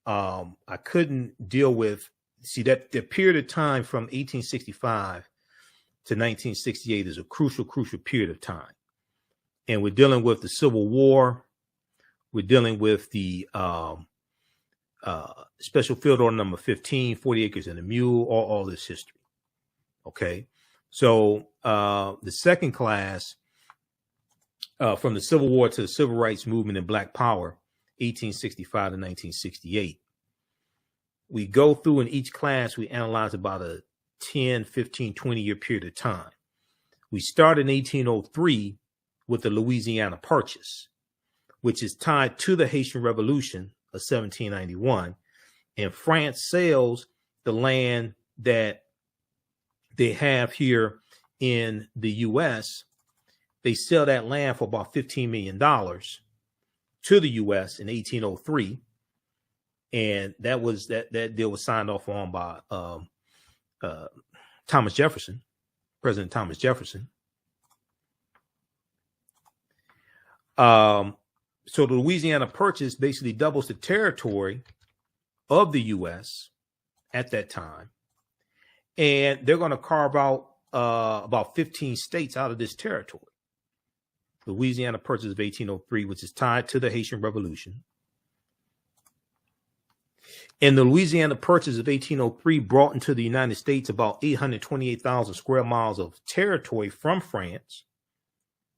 I couldn't deal with. See, that the period of time from 1865 to 1968 is a crucial period of time. And we're dealing with the Civil War. We're dealing with the Special Field Order number 15, 40 Acres and a Mule, all this history. Okay. So the second class, from the Civil War to the Civil Rights Movement and Black Power, 1865 to 1968. We go through in each class, we analyze about a 10, 15, 20-year period of time. We start in 1803 with the Louisiana Purchase, which is tied to the Haitian Revolution of 1791. And France sells the land that they have here in the U.S. They sell that land for about $15 million to the U.S. in 1803. And that deal was signed off on by Thomas Jefferson, President Thomas Jefferson. So the Louisiana Purchase basically doubles the territory of the U.S. at that time. And they're going to carve out about 15 states out of this territory. Louisiana Purchase of 1803, which is tied to the Haitian Revolution. And the Louisiana Purchase of 1803 brought into the United States about 828,000 square miles of territory from France.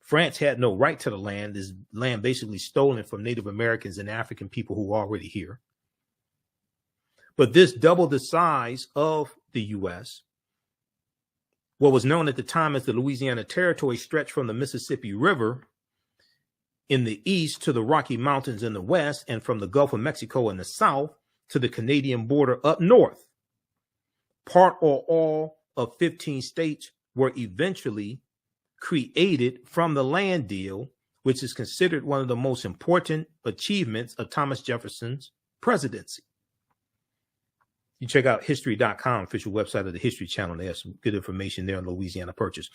France had no right to the land. This land basically stolen from Native Americans and African people who were already here. But this doubled the size of the U.S. What was known at the time as the Louisiana Territory stretched from the Mississippi River in the east to the Rocky Mountains in the west, and from the Gulf of Mexico in the south to the Canadian border up north. Part or all of 15 states were eventually created from the land deal, which is considered one of the most important achievements of Thomas Jefferson's presidency. You check out history.com, official website of the History Channel. They have some good information there on Louisiana Purchase.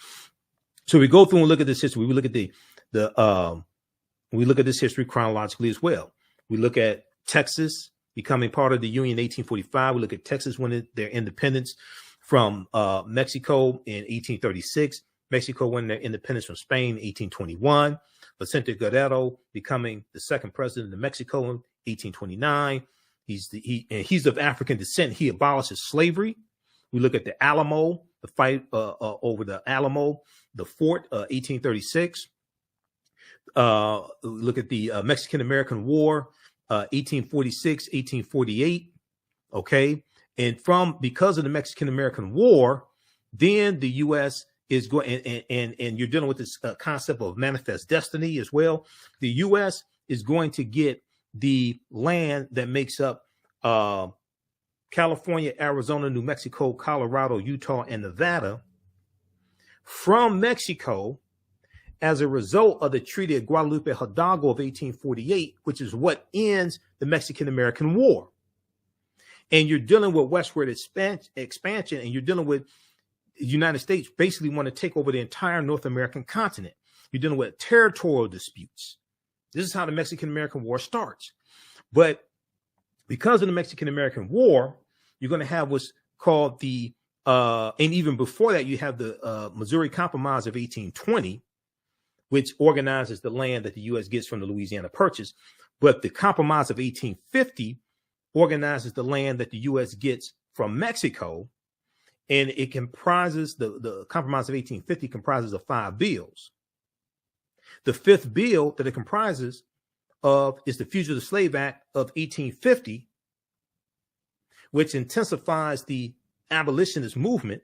So we go through and look at this history. We look at we look at this history chronologically as well. We look at Texas becoming part of the Union in 1845. We look at Texas winning their independence from Mexico in 1836. Mexico winning their independence from Spain in 1821. Vicente Guerrero becoming the second president of Mexico in 1829. He's of African descent. He abolishes slavery. We look at the Alamo, the fight over the Alamo, the fort, 1836. Look at the Mexican-American War, 1846, 1848. Okay. And because of the Mexican-American War, then the U.S. is going, and you're dealing with this concept of manifest destiny as well. The U.S. is going to get the land that makes up California, Arizona, New Mexico, Colorado, Utah, and Nevada from Mexico. as a result of the Treaty of Guadalupe Hidalgo of 1848, which is what ends the Mexican-American War. And you're dealing with westward expansion, and you're dealing with the United States basically want to take over the entire North American continent. You're dealing with territorial disputes. This is how the Mexican-American War starts. But because of the Mexican-American War, you're going to have what's called the, and even before that, you have the Missouri Compromise of 1820, which organizes the land that the U.S. gets from the Louisiana Purchase. But the Compromise of 1850 organizes the land that the U.S. gets from Mexico. And it comprises, the Compromise of 1850 comprises of 5 bills. The 5th bill that it comprises of is the Fugitive Slave Act of 1850, which intensifies the abolitionist movement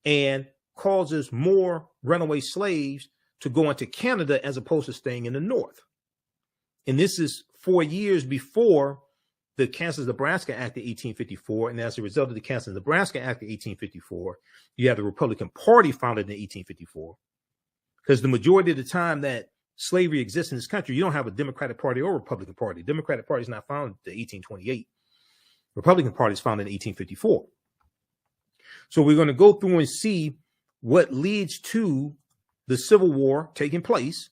and causes more runaway slaves to go into Canada as opposed to staying in the North. And this is 4 years before the Kansas-Nebraska Act of 1854. And as a result of the Kansas-Nebraska Act of 1854, you have the Republican Party founded in 1854. Because the majority of the time that slavery exists in this country, you don't have a Democratic Party or Republican Party. Democratic Party is not founded in 1828. Republican Party is founded in 1854. So we're going to go through and see what leads to the Civil War taking place.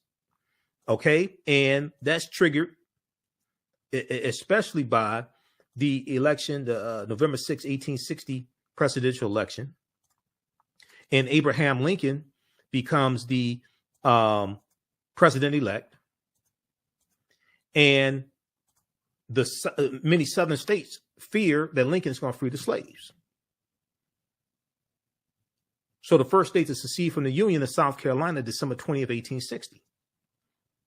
Okay. And that's triggered especially by the election, the November 6, 1860 presidential election. And Abraham Lincoln becomes the president-elect. And the many southern states fear that Lincoln is going to free the slaves. So the first state to secede from the Union is South Carolina, December 20th, 1860.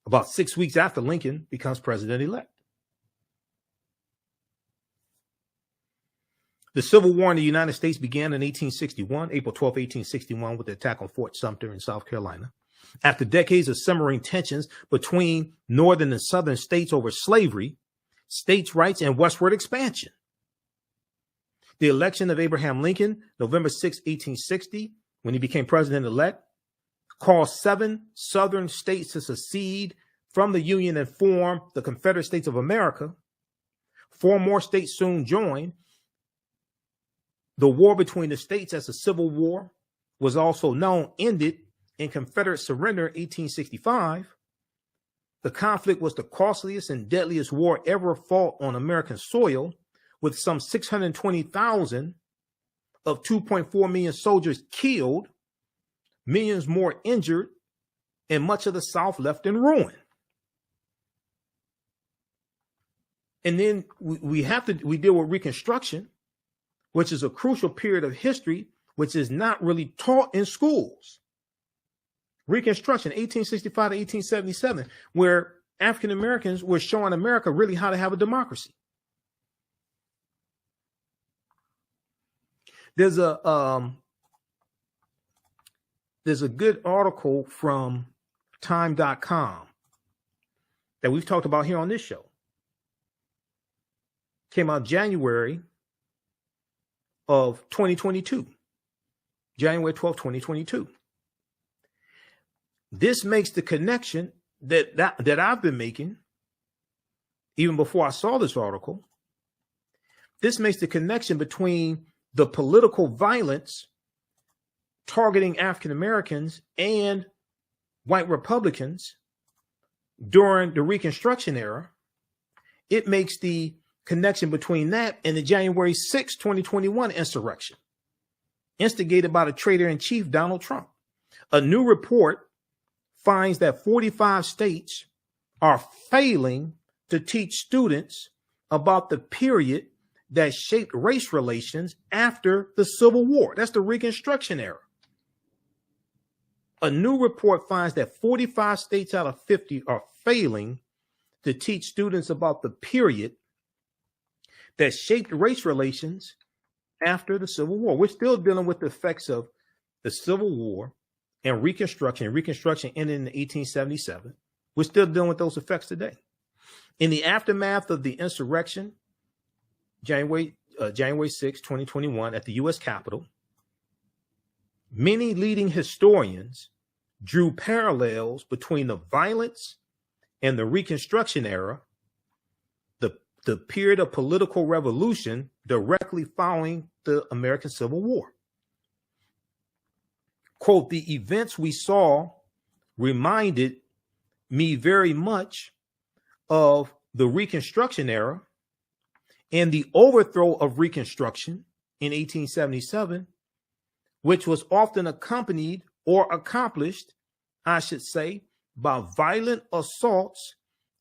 About 6 weeks after Lincoln becomes president-elect. The Civil War in the United States began in 1861, April 12, 1861, with the attack on Fort Sumter in South Carolina. After decades of simmering tensions between northern and southern states over slavery, states' rights, and westward expansion. The election of Abraham Lincoln, November 6, 1860, when he became president-elect, caused 7 southern states to secede from the Union and form the Confederate States of America. 4 more states soon joined. The war between the states as a civil war was also known, ended in Confederate surrender in 1865. The conflict was the costliest and deadliest war ever fought on American soil, with some 620,000 of 2.4 million soldiers killed, millions more injured, and much of the South left in ruin. And then we deal with Reconstruction, which is a crucial period of history, which is not really taught in schools. Reconstruction, 1865 to 1877, where African Americans were showing America really how to have a democracy. There's a good article from time.com that we've talked about here on this show. Came out January of 2022, January 12, 2022. This makes the connection that I've been making even before I saw this article. This makes the connection between the political violence targeting African Americans and white Republicans during the Reconstruction era. It makes the connection between that and the January 6, 2021 insurrection, instigated by the traitor-in-chief, Donald Trump. A new report finds that 45 states are failing to teach students about the period that shaped race relations after the Civil War. That's the Reconstruction era. A new report finds that 45 states out of 50 are failing to teach students about the period that shaped race relations after the Civil War. We're still dealing with the effects of the Civil War and Reconstruction. Reconstruction ended in 1877. We're still dealing with those effects today. In the aftermath of the insurrection, January 6, 2021, at the U.S. Capitol, many leading historians drew parallels between the violence and the Reconstruction era, the period of political revolution directly following the American Civil War. Quote, the events we saw reminded me very much of the Reconstruction era and the overthrow of Reconstruction in 1877, which was often accompanied or accomplished, I should say, by violent assaults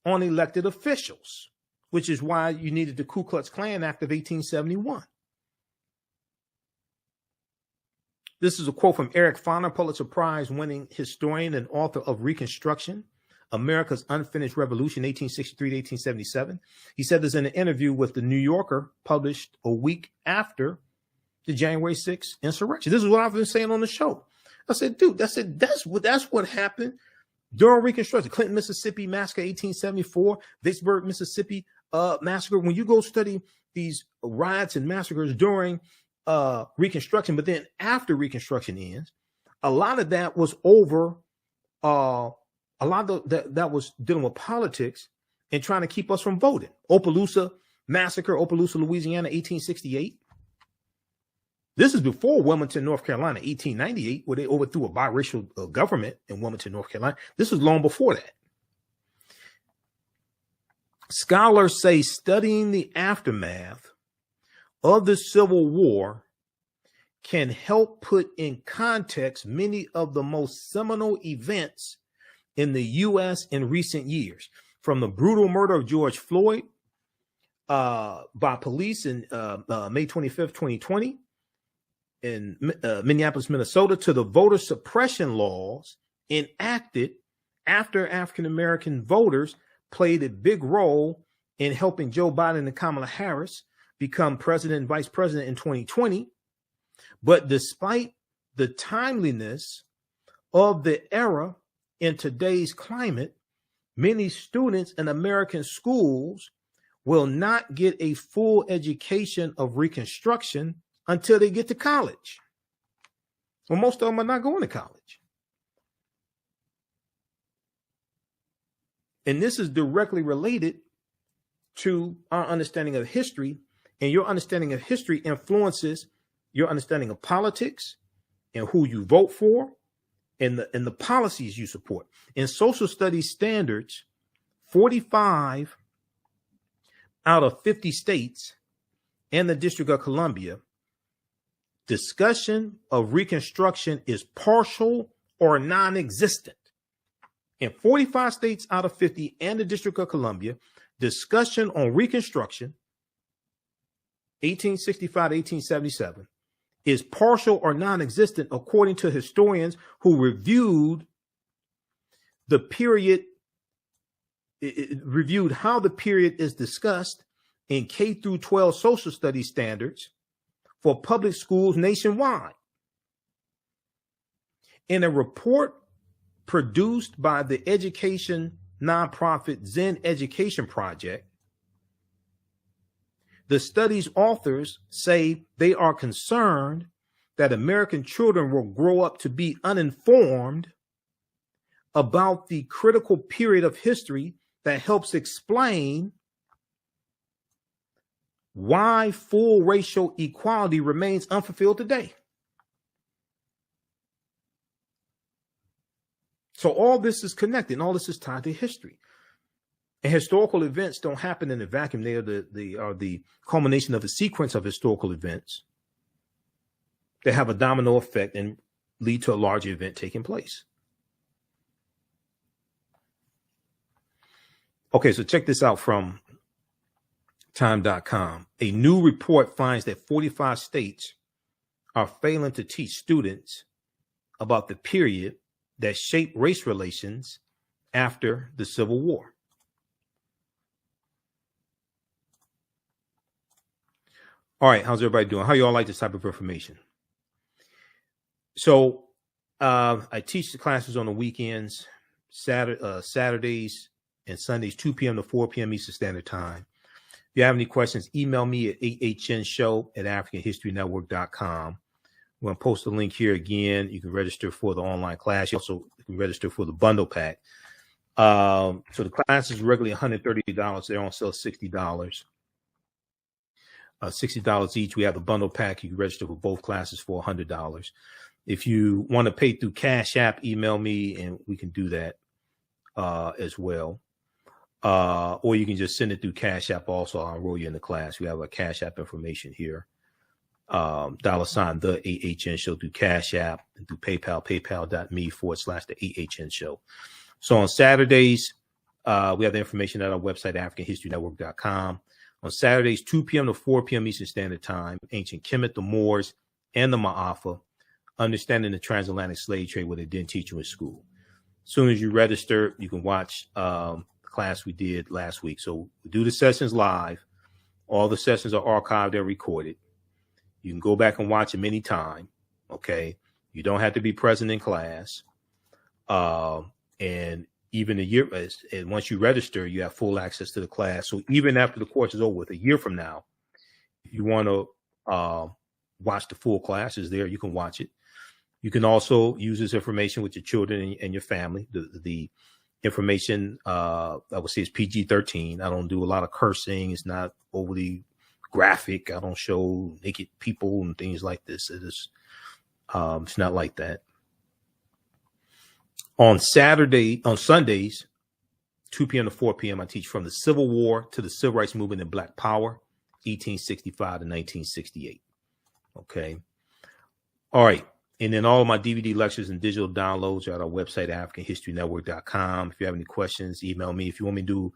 on elected officials, which is why you needed the Ku Klux Klan Act of 1871. This is a quote from Eric Foner, Pulitzer Prize winning historian and author of Reconstruction, America's Unfinished Revolution, 1863 to 1877. He said this in an interview with the New Yorker published a week after the January 6th insurrection. This is what I've been saying on the show. I said, dude, that's what happened during Reconstruction. Clinton, Mississippi massacre, 1874, Vicksburg, Mississippi massacre. When you go study these riots and massacres during Reconstruction, but then after Reconstruction ends, a lot of that was over. A lot of that was dealing with politics and trying to keep us from voting. Opelousas massacre, Opelousas, Louisiana, 1868. This is before Wilmington, North Carolina, 1898, where they overthrew a biracial government in Wilmington, North Carolina. This was long before that. Scholars say studying the aftermath of the Civil War can help put in context many of the most seminal events in the U.S. in recent years, from the brutal murder of George Floyd by police in May 25th, 2020, in Minneapolis, Minnesota, to the voter suppression laws enacted after African-American voters played a big role in helping Joe Biden and Kamala Harris become president and vice president in 2020. But despite the timeliness of the era in today's climate, many students in American schools will not get a full education of Reconstruction until they get to college. Well, most of them are not going to college. And this is directly related to our understanding of history, and your understanding of history influences your understanding of politics and who you vote for and the policies you support. In social studies standards, 45 out of 50 states and the District of Columbia, discussion of Reconstruction is partial or non-existent. In 45 states out of 50 and the District of Columbia, discussion on Reconstruction, 1865 to 1877, is partial or non-existent, according to historians who reviewed the period, reviewed how the period is discussed in K through 12 social studies standards for public schools nationwide. In a report produced by the education nonprofit Zen Education Project, the study's authors say they are concerned that American children will grow up to be uninformed about the critical period of history that helps explain why full racial equality remains unfulfilled today. So all this is connected, and all this is tied to history. And historical events don't happen in a vacuum. They are the culmination of a sequence of historical events that have a domino effect and lead to a larger event taking place. Okay, so check this out from time.com. A new report finds that 45 states are failing to teach students about the period that shaped race relations after the Civil War. All right, how's everybody doing? How y'all like this type of information? So I teach the classes on the weekends, Saturdays and Sundays, 2 p.m. to 4 p.m. Eastern Standard Time. If you have any questions, email me at ahnshow@africanhistorynetwork.com, We're going to post the link here again. You can register for the online class. You also can register for the bundle pack. So the class is regularly $130. They're on sale $60. $60 each. We have a bundle pack. You can register for both classes for $100. If you want to pay through Cash App, email me and we can do that as well. Or you can just send it through Cash App also. I'll enroll you in the class. We have a Cash App information here. $, the AHN show through Cash App and through PayPal, paypal.me/the AHN show. So on Saturdays, we have the information at our website, AfricanHistoryNetwork.com. On Saturdays, 2 p.m. to 4 p.m. Eastern Standard Time, ancient Kemet, the Moors, and the Maafa, understanding the transatlantic slave trade, what they didn't teach you in school. As soon as you register, you can watch the class we did last week. So we do the sessions live. All the sessions are archived and recorded. You can go back and watch them anytime. Okay. You don't have to be present in class. And even a year, and once you register, you have full access to the class. So even after the course is over with, a year from now, if you want to watch the full class, is there, you can watch it. You can also use this information with your children and your family. The information, I would say, is PG-13. I don't do a lot of cursing. It's not overly graphic. I don't show naked people and things like this. It is, it's not like that. On Sundays, 2 p.m. to 4 p.m., I teach from the Civil War to the Civil Rights Movement and Black Power, 1865 to 1968. Okay. All right. And then all of my DVD lectures and digital downloads are at our website, AfricanHistoryNetwork.com. If you have any questions, email me. If you want me to do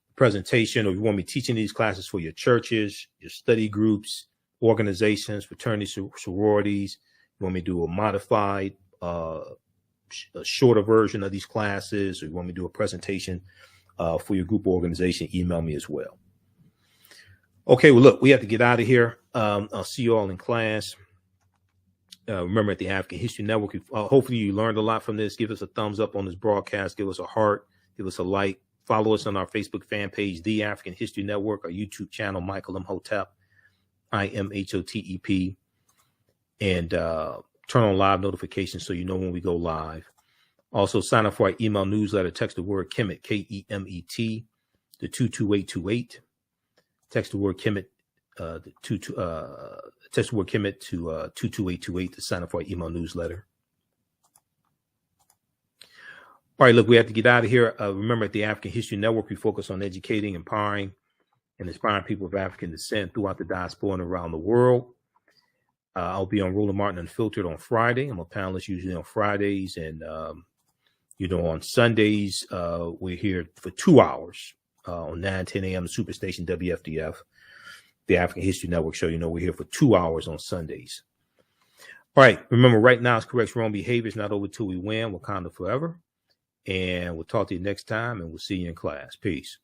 a presentation or you want me teaching these classes for your churches, your study groups, organizations, fraternities, sororities, you want me to do a modified, a shorter version of these classes, or you want me to do a presentation for your group or organization, email me as well. Okay, well, look, we have to get out of here. I'll see you all in class. Remember, at the African History Network, hopefully you learned a lot from this. Give us a thumbs up on this broadcast. Give us a heart. Give us a like. Follow us on our Facebook fan page, The African History Network, our YouTube channel, Michael Imhotep, IMHOTEP, and turn on live notifications so you know when we go live. Also, sign up for our email newsletter. Text the word Kemet, K-E-M-E-T, to 22828. Text the word Kemet, text the word Kemet to 22828 to sign up for our email newsletter. All right, look, we have to get out of here. Remember, at the African History Network, we focus on educating, empowering, and inspiring people of African descent throughout the diaspora and around the world. I'll be on Roland Martin Unfiltered on Friday. I'm a panelist usually on Fridays. And, on Sundays, we're here for 2 hours on 9-10 a.m. Superstation WFDF, the African History Network show. We're here for 2 hours on Sundays. All right. Remember, right now, it's correct wrong behavior. It's not over till we win. Wakanda forever. And we'll talk to you next time, and we'll see you in class. Peace.